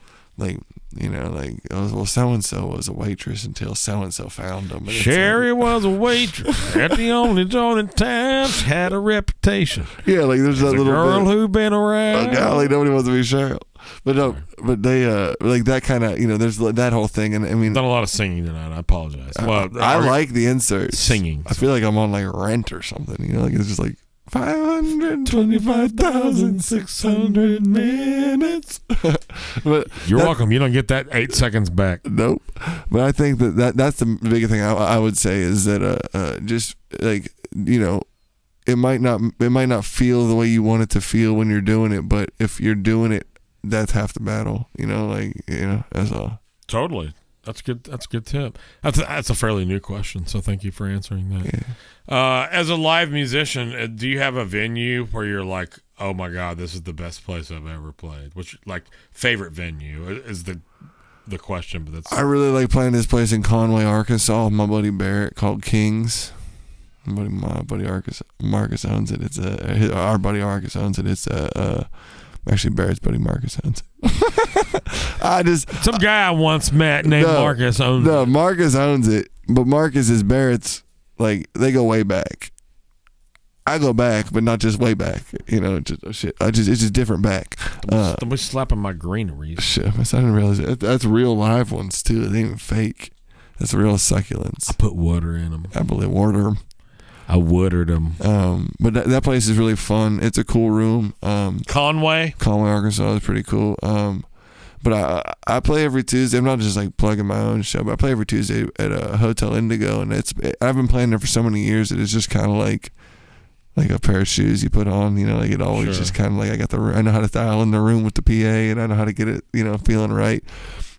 you know, like, oh, well, so-and-so was a waitress until so-and-so found them. Sherry was a waitress at the only joint in town. Had a reputation. Yeah, like there's that little girl bit. who been around. Oh, golly, nobody wants to be Cheryl. But no, but they, like that kind of, you know, there's that whole thing. And I mean, done a lot of singing tonight. I apologize. I like the inserts. Singing. I feel like I'm on like Rent or something, you know, like it's just like 525,600 minutes. But you're welcome. You don't get that 8 seconds back. Nope. But I think that's the big thing I would say is that just like, you know, it might not feel the way you want it to feel when you're doing it, but if you're doing it, that's half the battle. You know, like, you know, that's all. Totally. That's good. That's a good tip. That's a fairly new question, so thank you for answering that. Yeah. As a live musician, do you have a venue where you're like, oh my God, this is the best place I've ever played? Which, like, favorite venue is the question, but that's. I really like playing this place in Conway, Arkansas with my buddy Barrett called Kings. My buddy Marcus owns it. It's our buddy Marcus owns it. It's actually Barrett's buddy Marcus owns it. Some guy I once met named Marcus owns it. No, Marcus owns it, but Marcus is Barrett's. Like, they go way back. I go back, but not just way back. You know, it's just different back. Somebody slapping my greenery. Shit, I didn't realize it. That's real live ones too. They ain't even fake. That's real succulents. I put water in them. I believe water. I watered them. But that place is really fun. It's a cool room. Conway, Arkansas is pretty cool. But I play every Tuesday. I'm not just like plugging my own show, but I play every Tuesday at a Hotel Indigo, and I've been playing there for so many years that it's just kind of like a pair of shoes you put on. You know, like it always just kind of like I know how to dial in the room with the PA, and I know how to get it, you know, feeling right.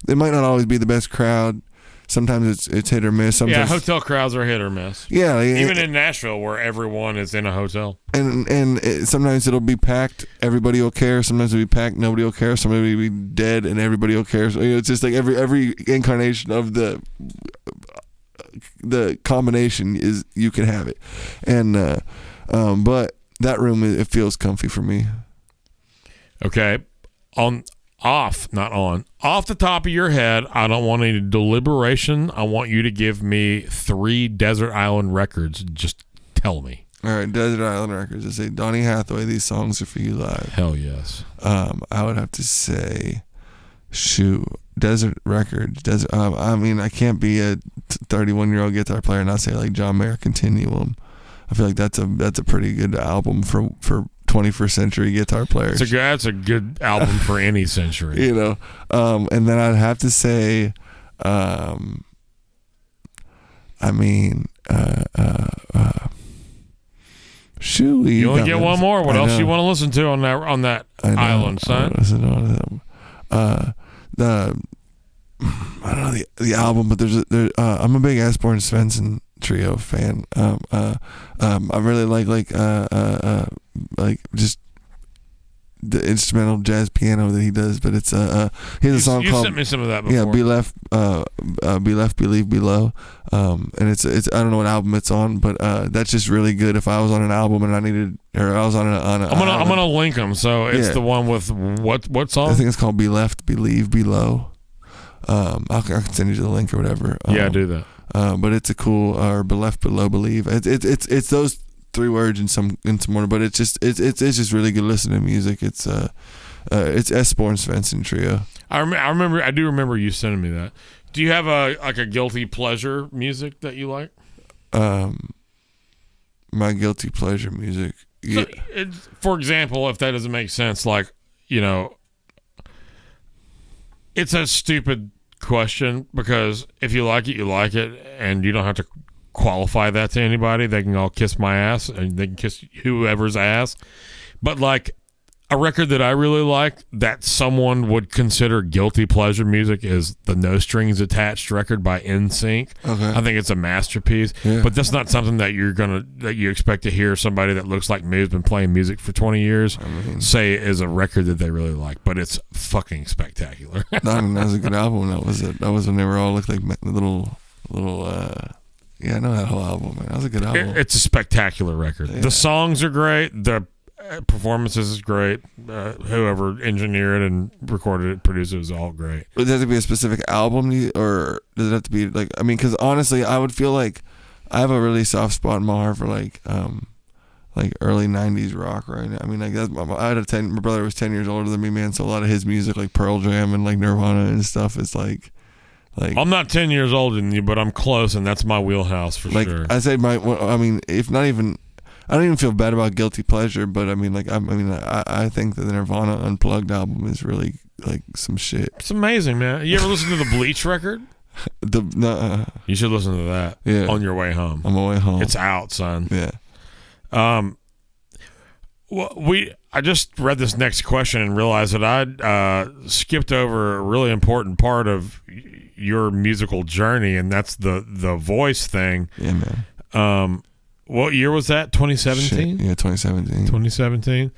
It might not always be the best crowd. Sometimes it's hit or miss. Sometimes, hotel crowds are hit or miss. Yeah, even in Nashville, where everyone is in a hotel. And sometimes it'll be packed, everybody will care. Sometimes it'll be packed, nobody will care. Somebody will be dead, and everybody will care. So, you know, it's just like every incarnation of the combination is you can have it. And but that room, it feels comfy for me. Okay, off the top of your head, I don't want any deliberation. I want you to give me 3 Desert Island records. Just tell me. All right, Desert Island records. I say Donny Hathaway, These Songs Are For You Live. Hell yes. I would have to say, Desert records. I mean, I can't be a 31-year-old guitar player and not say like John Mayer Continuum. I feel like that's a pretty good album for 21st century guitar players. That's a good album for any century. You know, and then I'd have to say, shoot, you only get one more. What else you want to listen to on that island, son? I don't know the album, but I'm a big Asborn Svensson Trio fan. I really like just the instrumental jazz piano that he does, but it's he has a song called. You sent me some of that before. Yeah, Be Left, Believe Below, and it's I don't know what album it's on, but that's just really good. If I was on an album and I was on a I'm gonna link them. So it's the one with what song? I think it's called Be Left, Believe Below. I can send you the link or whatever. Yeah, do that. But it's a cool or Be Left Below Believe. It's those 3 words in some order, but it's just really good listening to music. It's Asborn Svensson Trio. I do remember you sending me that. Do you have a guilty pleasure music that you like? My guilty pleasure music. Yeah. So, for example, if that doesn't make sense, like, you know, it's a stupid question because if you like it, you like it, and you don't have to qualify that to anybody. They can all kiss my ass and they can kiss whoever's ass. But like, A record that I really like that someone would consider guilty pleasure music is the No Strings Attached record by NSYNC. Okay. I think it's a masterpiece, but that's not something that you expect to hear somebody that looks like me, who's been playing music for 20 years, say is a record that they really like. But it's fucking spectacular. That was a good album. That was when they were all looked like little. Yeah, I know that whole album, man. That was a good album. It's a spectacular record. Yeah. The songs are great. The performances is great. Whoever engineered it and recorded it, produced it, was all great. Does it have to be a specific album, or does it have to be like? I mean, because honestly, I would feel like I have a really soft spot in my heart for like early '90s rock right now. I mean, like my brother was 10 years older than me, man. So a lot of his music, like Pearl Jam and like Nirvana and stuff, is like. I'm not 10 years older than you, but I'm close, and that's my wheelhouse for sure. I say if not even. I don't even feel bad about guilty pleasure, but I mean, I think that the Nirvana Unplugged album is really like some shit. It's amazing, man. You ever listen to the Bleach record? You should listen to that. Yeah. On your way home. On my way home. It's out, son. Yeah. I just read this next question and realized that I skipped over a really important part of your musical journey, and that's the voice thing. Yeah, man. What year was that? 2017? Yeah, 2017. 2017.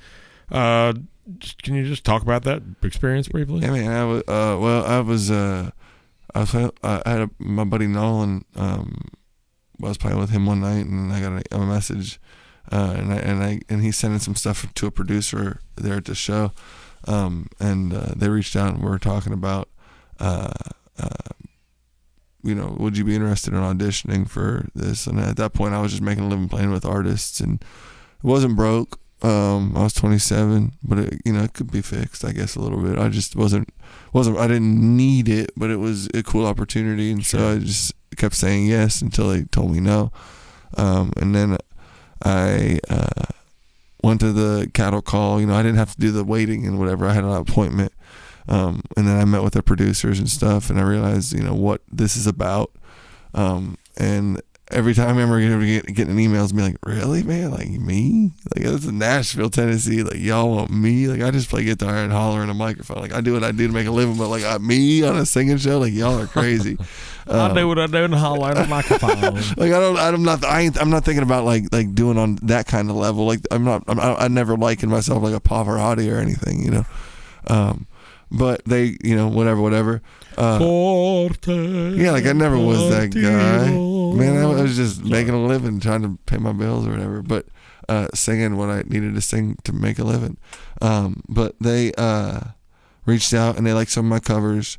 Can you just talk about that experience briefly? Yeah, man. I had my buddy Nolan. I was playing with him one night, and I got a message, and he sent in some stuff to a producer there at the show, and they reached out and we were talking about. Would you be interested in auditioning for this? And at that point, I was just making a living playing with artists, and it wasn't broke. I was 27, but it could be fixed, I guess, a little bit. I just wasn't. I didn't need it, but it was a cool opportunity, and so I just kept saying yes until they told me no. And then I went to the cattle call. I didn't have to do the waiting and whatever. I had an appointment. And then I met with the producers and stuff, and I realized, what this is about. And every time I remember getting emails, being like, "Really, man? Like me? Like this is Nashville, Tennessee. Like y'all want me? Like I just play guitar and holler in a microphone. Like I do what I do to make a living, but like me on a singing show? Like y'all are crazy." I do what I do and holler in a microphone. Like I'm not thinking about like doing on that kind of level. Like I never likened myself like a Pavarotti or anything, But they, whatever. Yeah, like I never was that guy. Man, I was just making a living, trying to pay my bills or whatever. But singing what I needed to sing to make a living. But they reached out and they liked some of my covers.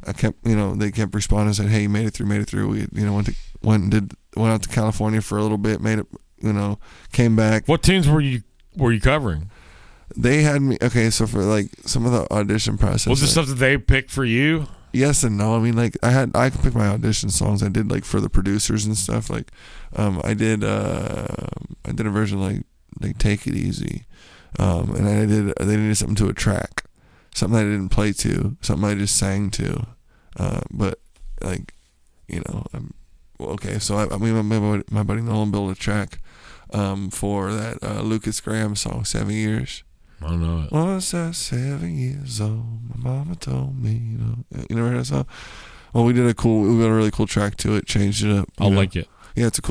They kept responding and said, "Hey, you made it through. We, went out to California for a little bit, made it, came back." What tunes were you covering? They had me, okay, so for like some of the audition process. Was it stuff that they picked for you? Yes and no. I mean, like I could pick my audition songs. I did like for the producers and stuff. Like, I did a version like Take It Easy, and they needed something to a track, something I didn't play to, something I just sang to, but like, okay. So my buddy Nolan built a track, for that Lucas Graham song 7 Years. I don't know it. Was I 7 years old? My mama told me, you never heard that song? Well, we got a really cool track to it, changed it up. I like it. Yeah, it's a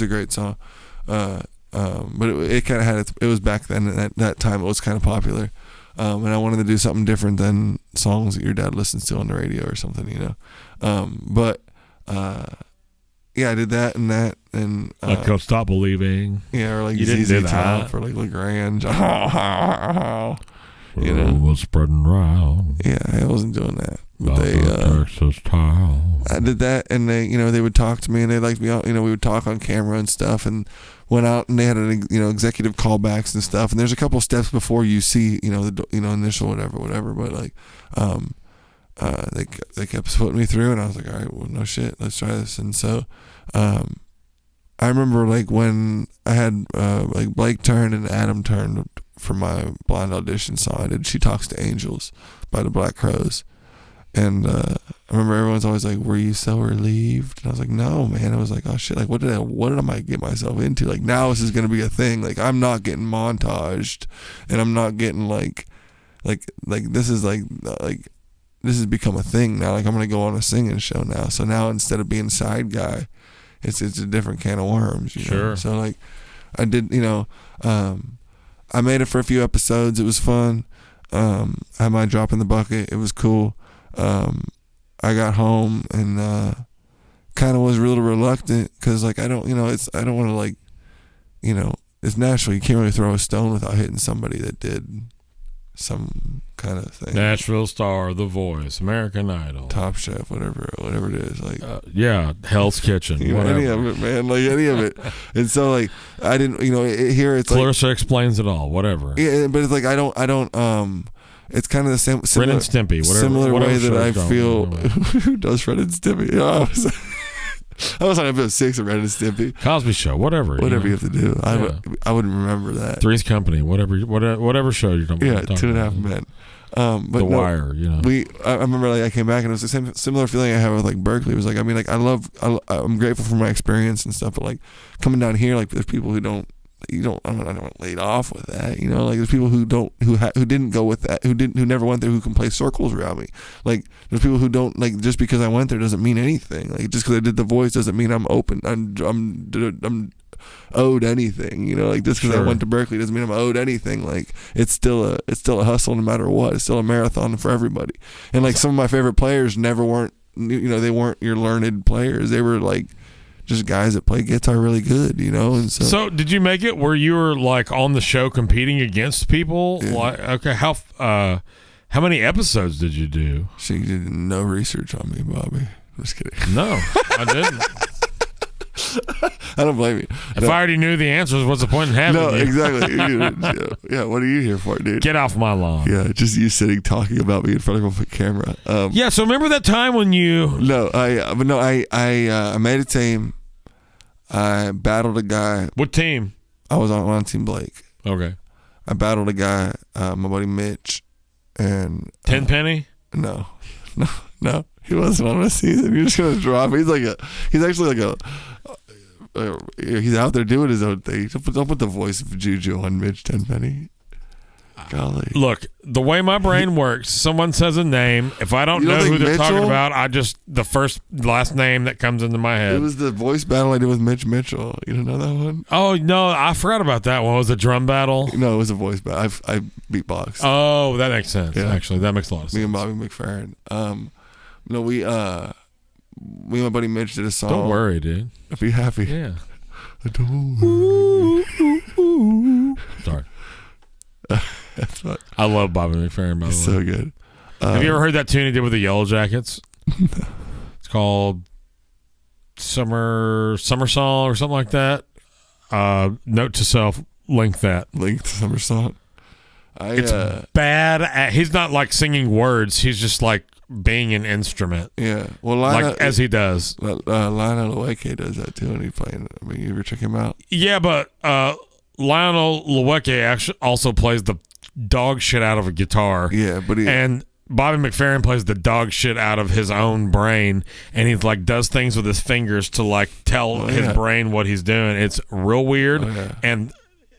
great song. But it kind of had it was back then at that time it was kind of popular. And I wanted to do something different than songs that your dad listens to on the radio or something, yeah, I did that and that, and like Can't Stop Believing. Yeah, or like you didn't do that for like Lagrange. Was spreading around. Yeah, I wasn't doing that. But Texas tile. I did that, and they would talk to me, and they liked me. We would talk on camera and stuff, and went out, and they had executive callbacks and stuff. And there's a couple steps before you see the initial whatever. But like, they kept putting me through, and I was like, all right, well, no shit, let's try this. And so I remember like when I had like Blake turned and Adam turned for my blind audition song. I did She Talks to Angels by the Black Crowes, And I remember everyone's always like, "Were you so relieved?" And I was like, "No, man." I was like, "Oh shit! Like, what did I get myself into? Like, now this is gonna be a thing. Like, I'm not getting montaged, and I'm not getting like this is like this has become a thing now. Like, I'm gonna go on a singing show now. So now instead of being side guy, it's a different can of worms. You know? So like, I did. I made it for a few episodes. It was fun. I had my drop in the bucket. It was cool. I got home and kind of was real reluctant because like I don't want to like, it's Nashville. You can't really throw a stone without hitting somebody that did some kind of thing. Nashville Star, The Voice, American Idol, Top Chef, whatever it is. Like Hell's Kitchen, any of it, man. Like any of it. And so like I didn't, here it's Clarissa Explains It All, whatever. Yeah, but it's like I don't. It's kind of the same. Ren and Stimpy, whatever way that I feel. Anyway. Who does Ren and Stimpy? I was on episode 6 of Ren and Stimpy. Cosby Show, whatever. Whatever you have to do. I wouldn't remember that. Three's Company, whatever show you're talking about. Yeah, 2.5 Men. But The Wire, I remember like I came back and it was the same similar feeling I have with like Berkeley. It was like, I mean, like I'm grateful for my experience and stuff, but like coming down here, like there's people who don't. I don't laid off with that, like there's people who didn't go with that, who never went there, who can play circles around me. Like there's people who don't, like, just because I went there doesn't mean anything. Like just because I did The Voice doesn't mean I'm open. I'm owed anything, like just because I went to Berkeley doesn't mean I'm owed anything. Like it's still a hustle no matter what. It's still a marathon for everybody. And like some of my favorite players weren't they weren't your learned players. They were like just guys that play guitar really good, and so did you make it where you were like on the show competing against people? Yeah. Like, okay, how many episodes did you do? She did no research on me, Bobby. I'm just kidding. No, I didn't. I don't blame you. If I already knew the answers, what's the point in having you? Exactly. Yeah, what are you here for, dude? Get off my lawn. Yeah, just you sitting talking about me in front of a camera. So remember that time when you? No, I made a team. I battled a guy. What team? I was on Team Blake. Okay. I battled a guy, my buddy Mitch, and Tenpenny. No. He wasn't on a season. You're just gonna drop. He's actually like he's out there doing his own thing. Don't put the voice of Juju on Mitch Tenpenny. Golly. Look, the way my brain works, someone says a name. If I don't know who they're talking about, I just the last name that comes into my head. It was the voice battle I did with Mitch Mitchell. You don't know that one? Oh no, I forgot about that one. Was it a drum battle? No, it was a voice battle. I beatboxed. Oh, that makes sense. Yeah. Actually, that makes a lot of sense. Me and Bobby McFerrin. No, we and my buddy Mitch did a song. Don't worry, dude. Be happy. Yeah. Don't worry. Sorry. That's what. I love Bobby McFerrin, by the way. So good. Have you ever heard that tune he did with the Yellow Jackets? It's called Summer Song or something like that. Note to self, link that. Link to Summer Song. It's bad. He's not like singing words. He's just like being an instrument. Yeah. Well, Lionel, as he does. Lionel Lewicki does that too, and he's playing. I mean, you ever check him out? Yeah, but Lionel Lewicki actually also plays the dog shit out of a guitar. Yeah, but and Bobby McFerrin plays the dog shit out of his own brain, and he's like does things with his fingers to like tell his brain what he's doing. It's real weird, and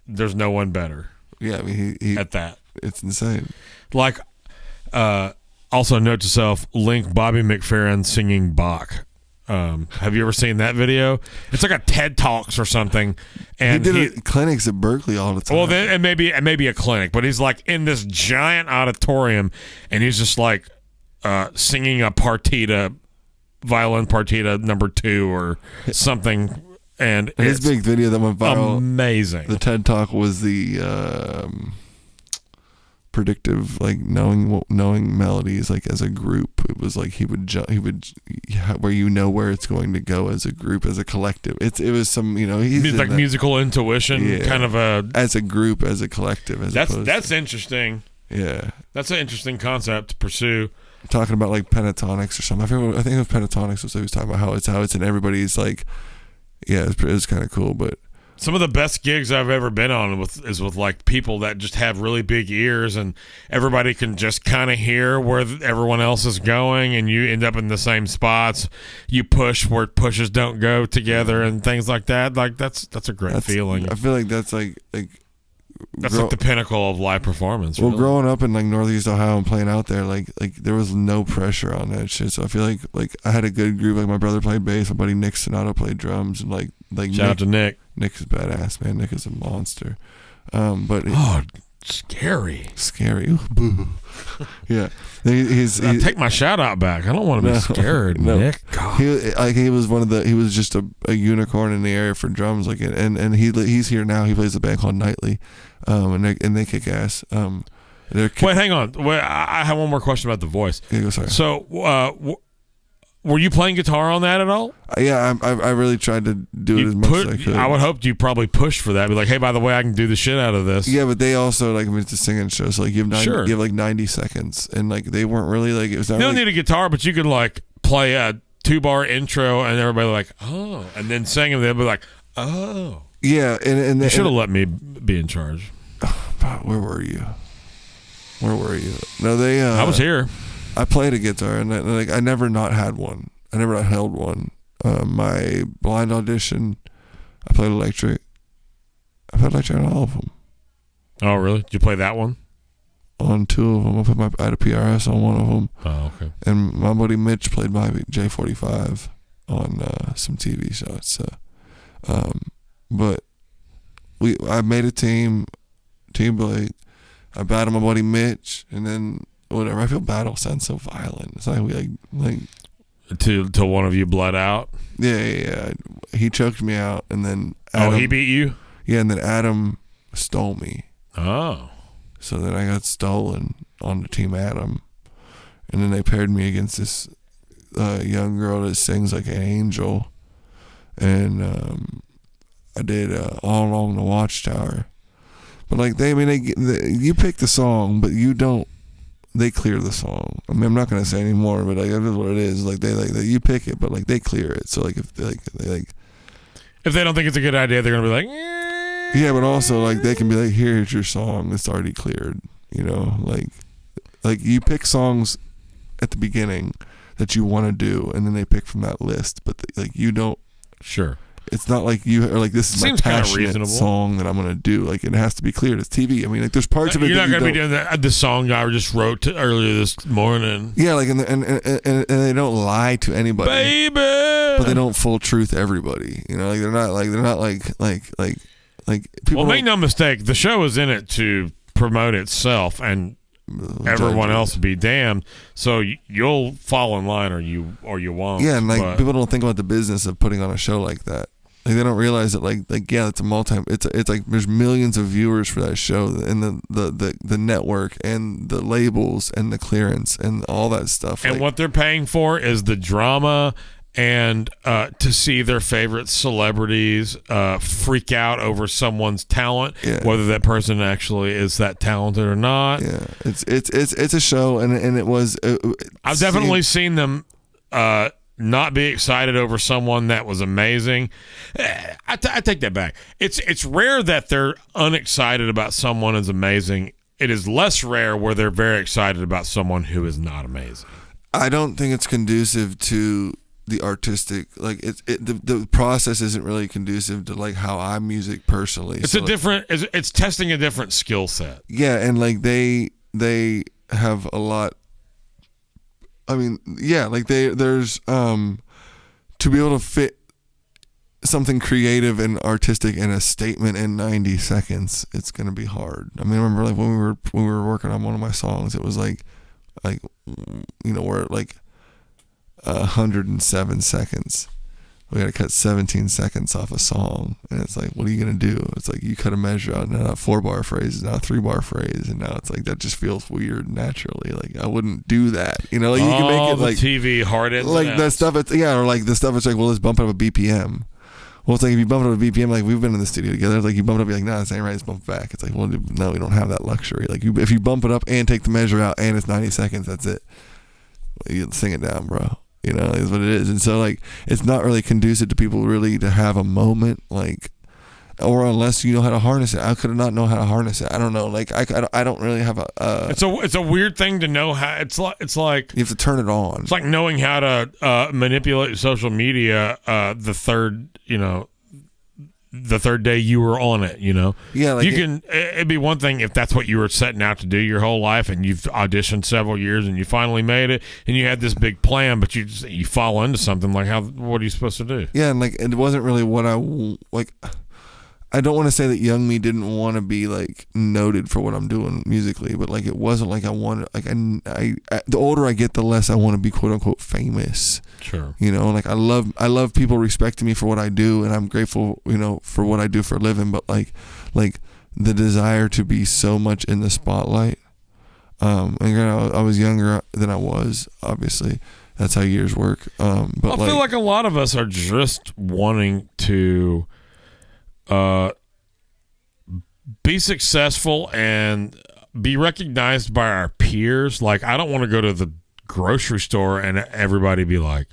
there's no one better. Yeah, I mean he at that. It's insane. Like, also note to self: link Bobby McFerrin singing Bach. Have you ever seen that video? It's like a TED Talks or something. And he did clinics at Berkeley all the time. Well, then it may be a clinic, but he's like in this giant auditorium, and he's just like singing a violin partita number 2 or something. And his big video that went viral, amazing. The TED Talk was the predictive, like knowing melodies like as a group. It was like he would where where it's going to go as a group, as a collective. It was some he's like musical intuition, kind of as a group, as a collective. That's interesting. Yeah, that's an interesting concept to pursue. Talking about like pentatonics or something. I think it was pentatonics. Was he was talking about how it's in everybody's like. Yeah, it was kind of cool, but Some of the best gigs I've ever been on is with like people that just have really big ears, and everybody can just kind of hear where everyone else is going, and you end up in the same spots. You push where pushes don't go together, and things like that. Like that's a great feeling. I feel like that's like the pinnacle of live performance. Well, really. growing up in like Northeast Ohio and playing out there, like there was no pressure on that shit. So I feel like I had a good group. Like my brother played bass, my buddy Nick Sonato played drums, and like shout out to Nick. Nick is badass, man. Nick is a monster. But scary. Ooh, boo. Yeah, I take my shout out back. I don't want to be scared, no. Nick. God. He was just a unicorn in the area for drums. Like, and he's here now. He plays a band called Nightly, and they kick ass. Wait, hang on. Wait, I have one more question about the voice. Yeah, go, sorry. So, were you playing guitar on that at all? Yeah, I really tried to do it as much as I could. I would hope you probably pushed for that. Be like, hey, by the way, I can do the shit out of this. Yeah, but they also like, I mean, it's a singing show, so like you have like 90 seconds, and like they weren't really like, it was not. You don't need a guitar, but you could like play a 2-bar intro, and everybody like, oh, and then sing, and they'll be like, oh. Yeah, and you should have let me be in charge. Where were you? No, they. I was here. I played a guitar, and I never not had one. I never not held one. My blind audition, I played electric. I played electric on all of them. Oh, really? Did you play that one? On 2 of them. I had a PRS on 1 of them. Oh, okay. And my buddy Mitch played my J45 on some TV shots. But I made a team Blake. I battled my buddy Mitch, and then whatever. I feel battle sounds so violent. It's like we like till one of you bled out. Yeah. He choked me out, and then Adam, he beat you. Yeah, and then Adam stole me. Oh, so then I got stolen on the team Adam, and then they paired me against this young girl that sings like an angel, and I did All Along the Watchtower. But like you pick the song, but you don't. They clear the song. I mean, I'm not gonna say anymore, but like that is what it is. Like they you pick it, but like they clear it. So like if they don't think it's a good idea, they're gonna be like, yeah. But also like they can be like, here's your song. It's already cleared. You know, like you pick songs at the beginning that you want to do, and then they pick from that list. But like you don't. Sure. It's not like you are like, this is my passionate song that I'm gonna do. Like it has to be cleared. It's TV. I mean, like there's parts of it. You're not gonna be doing the song I just wrote earlier this morning. Yeah, like and they don't lie to anybody, baby. But they don't full truth everybody. You know, like they're not like people. Well, make no mistake, the show is in it to promote itself, and everyone else be damned. So you'll fall in line, or you won't. Yeah, and like people don't think about the business of putting on a show like that. Like they don't realize that like yeah, it's it's like there's millions of viewers for that show, and the network and the labels and the clearance and all that stuff. And what they're paying for is the drama and to see their favorite celebrities freak out over someone's talent, whether that person actually is that talented or not. Yeah, it's a show, and it was. I've definitely seen them not be excited over someone that was amazing. I take that back. It's rare that they're unexcited about someone as amazing. It is less rare where they're very excited about someone who is not amazing. I don't think it's conducive to the artistic, like the process isn't really conducive to like how I music personally. It's testing a different skill set. Yeah, and like they have a lot. I mean, yeah, like there's to be able to fit something creative and artistic in a statement in 90 seconds, it's gonna be hard. I mean, I remember like when we were working on one of my songs, it was like you know, we're like 107 seconds. We got to cut 17 seconds off a song, and it's like, what are you gonna do? It's like you cut a measure out, now a 4-bar phrase is now a 3-bar phrase, and now it's like that just feels weird naturally. Like I wouldn't do that, you know. Like you can make it like TV hard ends, like that stuff. Or like the stuff. It's like, well, let's bump it up a BPM. Well, it's like if you bump it up a BPM, like we've been in the studio together. Like you bump it up, you're like, nah, this ain't right. Let's bump it back. It's like, well, no, we don't have that luxury. Like if you bump it up and take the measure out, and it's 90 seconds, that's it. You sing it down, bro. You know, is what it is. And so like it's not really conducive to people really to have a moment like or unless you know how to harness it. I could not know how to harness it. I don't know. Like I don't really have a. It's a weird thing to know how. It's like you have to turn it on. It's like knowing how to manipulate social media. The third day you were on it, Yeah, like it'd be one thing if that's what you were setting out to do your whole life, and you've auditioned several years and you finally made it, and you had this big plan, but you fall into something like what are you supposed to do? Yeah, and like it wasn't really what I like. I don't want to say that young me didn't want to be like noted for what I'm doing musically, but like it wasn't like I wanted. Like I the older I get, the less I want to be quote unquote famous. Sure. Like I love people respecting me for what I do, and I'm grateful, for what I do for a living. But like the desire to be so much in the spotlight. And I was younger than I was. Obviously, that's how years work. But I feel like a lot of us are just wanting to be successful and be recognized by our peers. Like, I don't want to go to the grocery store and everybody be like,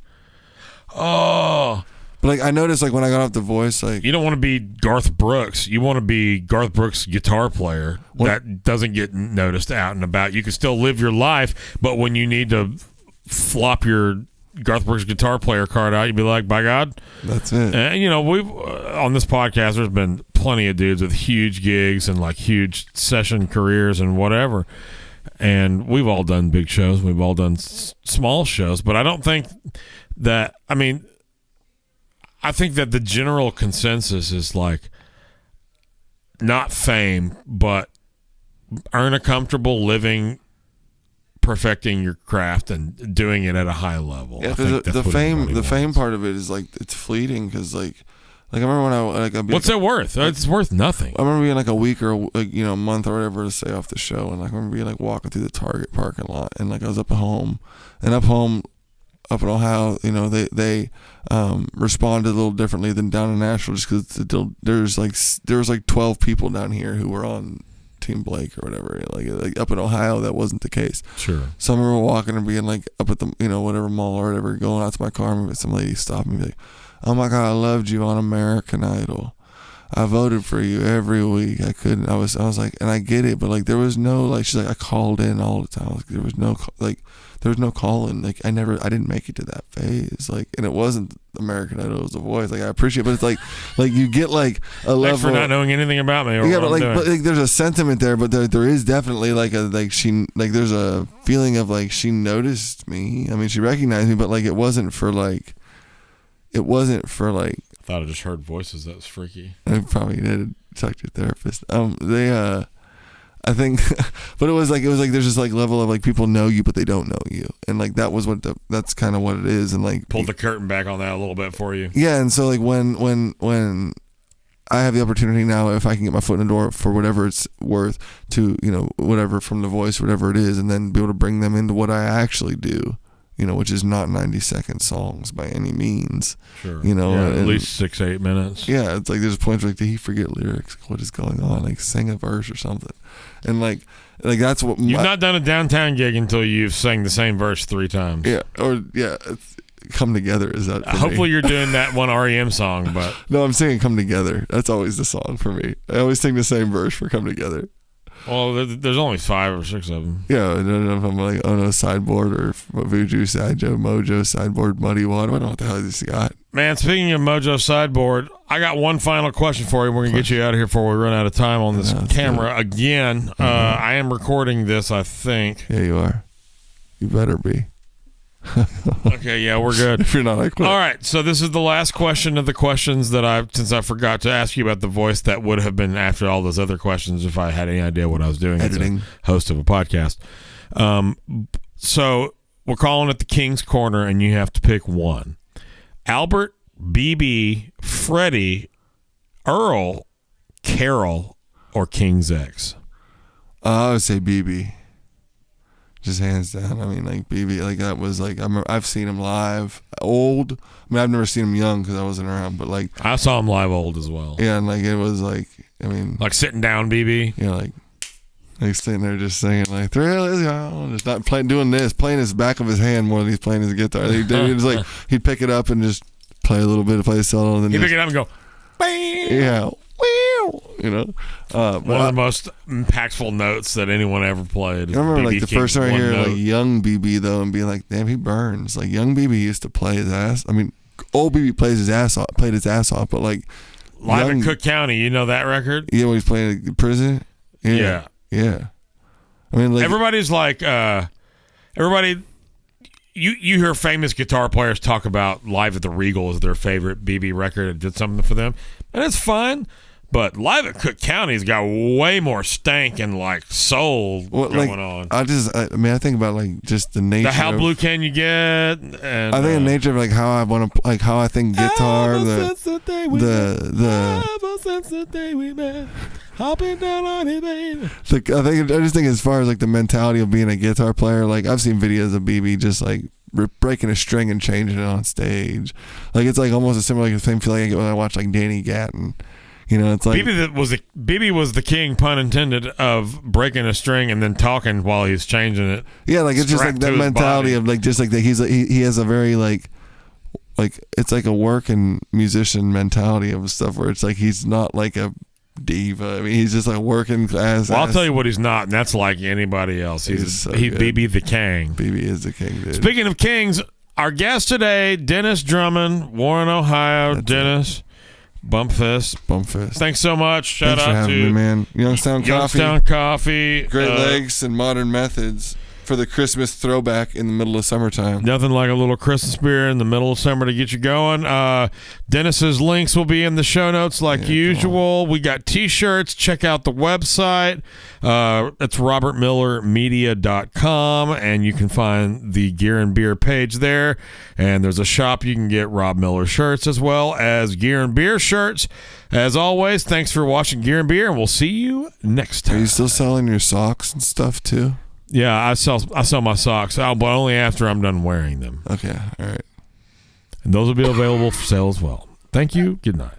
oh. But like I noticed, like when I got off The Voice, like you don't want to be Garth Brooks. You want to be Garth Brooks' guitar player that doesn't get noticed out and about. You can still live your life, but when you need to flop your Garth Brooks guitar player card out, you'd be like, by God, that's it. And we've on this podcast, there's been plenty of dudes with huge gigs and like huge session careers and whatever, and we've all done big shows, we've all done small shows, but I don't think that, I think that the general consensus is like not fame, but earn a comfortable living, perfecting your craft and doing it at a high level. Yeah, because the fame part of it is like it's fleeting. Because like I remember when what's it worth? It's worth nothing. I remember being like a week or a month or whatever to say off the show, and like I remember being like walking through the Target parking lot, and like I was up in Ohio, they responded a little differently than down in Nashville, just because there was like 12 people down here who were on Team Blake or whatever. Like up in Ohio, that wasn't the case. Sure. So I remember walking and being like up at the whatever mall or whatever, going out to my car, and some lady stopped me and be like, "Oh my God, I loved you on American Idol. I voted for you every week. I couldn't. I was like, and I get it, but like there was no like. She's like, I called in all the time. Like, there was no calling. Like I didn't make it to that phase. Like, and it wasn't American Idol, it was The Voice. Like I appreciate it, but it's like you get like a level. Thanks for not knowing anything about me. Yeah, but there's a sentiment there, but there is definitely like there's a feeling of like she noticed me. I mean, she recognized me, but like it wasn't for like. I thought I just heard voices. That was freaky. I probably did talk to your therapist. I think, but it was like there's this like level of like people know you but they don't know you, and like that's kind of what it is, and like pull the curtain back on that a little bit for you. Yeah, and so like when I have the opportunity now, if I can get my foot in the door for whatever it's worth to whatever from The Voice, whatever it is, and then be able to bring them into what I actually do. Which is not 90-second songs by any means. Sure. At least 6-8 minutes. Yeah, it's like there's points like, did he forget lyrics? What is going on? Like, sing a verse or something. And like that's what you've not done a downtown gig until you've sang the same verse 3 times. Yeah, it's Come Together is that. Hopefully you're doing that one REM song, but no, I'm singing Come Together. That's always the song for me. I always sing the same verse for Come Together. Well, there's only 5 or 6 of them. Yeah, I don't know if I'm like, oh no, Sideboard or Voodoo Sidjo, Mojo, Sideboard, Muddy Water. I don't know what the hell this got. Man, speaking of Mojo Sideboard, I got one final question for you. We're going to get you out of here before we run out of time on this camera again. Mm-hmm. I am recording this, I think. Yeah, you are. You better be. Okay, yeah, we're good. If you're not, I quit. All right, so this is the last question of the questions that since I forgot to ask you about The Voice, that would have been after all those other questions if I had any idea what I was doing editing as a host of a podcast. So we're calling it the King's Corner, and you have to pick one. Albert, BB, Freddie, Earl, Carol, or King's X? I would say BB. Just hands down. I mean, like BB, like that was like I've seen him live old. I mean, I've never seen him young because I wasn't around, but like I saw him live old as well. Yeah, and like it was like like sitting down, BB. Yeah, like sitting there just singing like Thrill is gone, just not playing his back of his hand more than he's playing his guitar. It was like he'd pick it up and just play a little bit, play a solo, and then he'd pick it up and go, bang. Yeah. you know. One of the most impactful notes that anyone ever played. I remember like the first time I hear note. like young BB though, and be like, damn, he burns. Like young BB used to play his ass. I mean, old BB played his ass off, but like Live in Cook County, you know that record? Yeah, when he's playing in prison. Yeah. I mean, like everybody's like, everybody. You hear famous guitar players talk about Live at the Regal as their favorite BB record and did something for them, and it's fine. But Live at Cook County's got way more stank and like soul going on. I think about like just the nature. How blue can you get? And I think the nature of like how I want to, like how I think guitar. Ever since the day we met, hopping down on it, baby. I just think as far as like the mentality of being a guitar player, like I've seen videos of BB just like breaking a string and changing it on stage. Like it's like almost a similar like, same feeling I get when I watch like Danny Gatton. You know, it's like BB was the king, pun intended, of breaking a string and then talking while he's changing it. Yeah, like it's just like that mentality of like just like that he has a very like it's like a working musician mentality of stuff where it's like he's not like a diva. I mean, he's just like working class. Well, I'll tell you what he's not, and that's like anybody else. He's BB the king. BB is the king, dude. Speaking of kings, our guest today, Dennis Drummond, Warren, Ohio. That's Dennis. Bump fist. Thanks so much. Shout Thanks out for having to me, man. Youngstown Coffee. Great Legs and Modern Methods for the Christmas throwback in the middle of summertime. Nothing like a little Christmas beer in the middle of summer to get you going. Dennis's links will be in the show notes like usual. We got t-shirts. Check out the website. It's robertmillermedia.com, and you can find the Gear and Beer page there. And there's a shop you can get Rob Miller shirts as well as Gear and Beer shirts. As always, thanks for watching Gear and Beer, and we'll see you next time. Are you still selling your socks and stuff too? Yeah, I sell my socks, but only after I'm done wearing them. Okay, all right. And those will be available for sale as well. Thank you. Good night.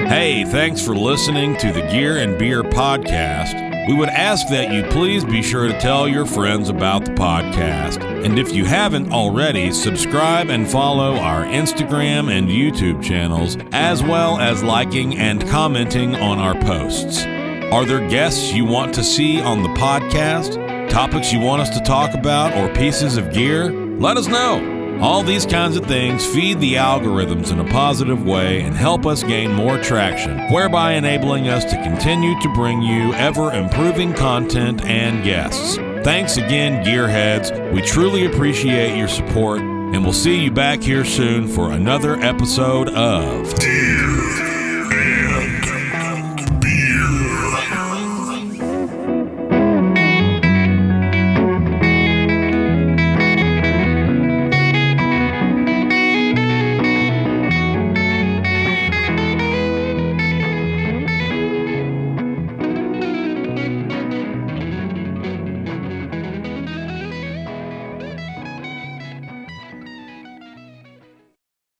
Hey, thanks for listening to the Gear and Beer podcast. We would ask that you please be sure to tell your friends about the podcast. And if you haven't already, subscribe and follow our Instagram and YouTube channels, as well as liking and commenting on our posts. Are there guests you want to see on the podcast? Topics you want us to talk about, or pieces of gear? Let us know. All these kinds of things feed the algorithms in a positive way and help us gain more traction, whereby enabling us to continue to bring you ever-improving content and guests. Thanks again, Gearheads. We truly appreciate your support, and we'll see you back here soon for another episode of Dear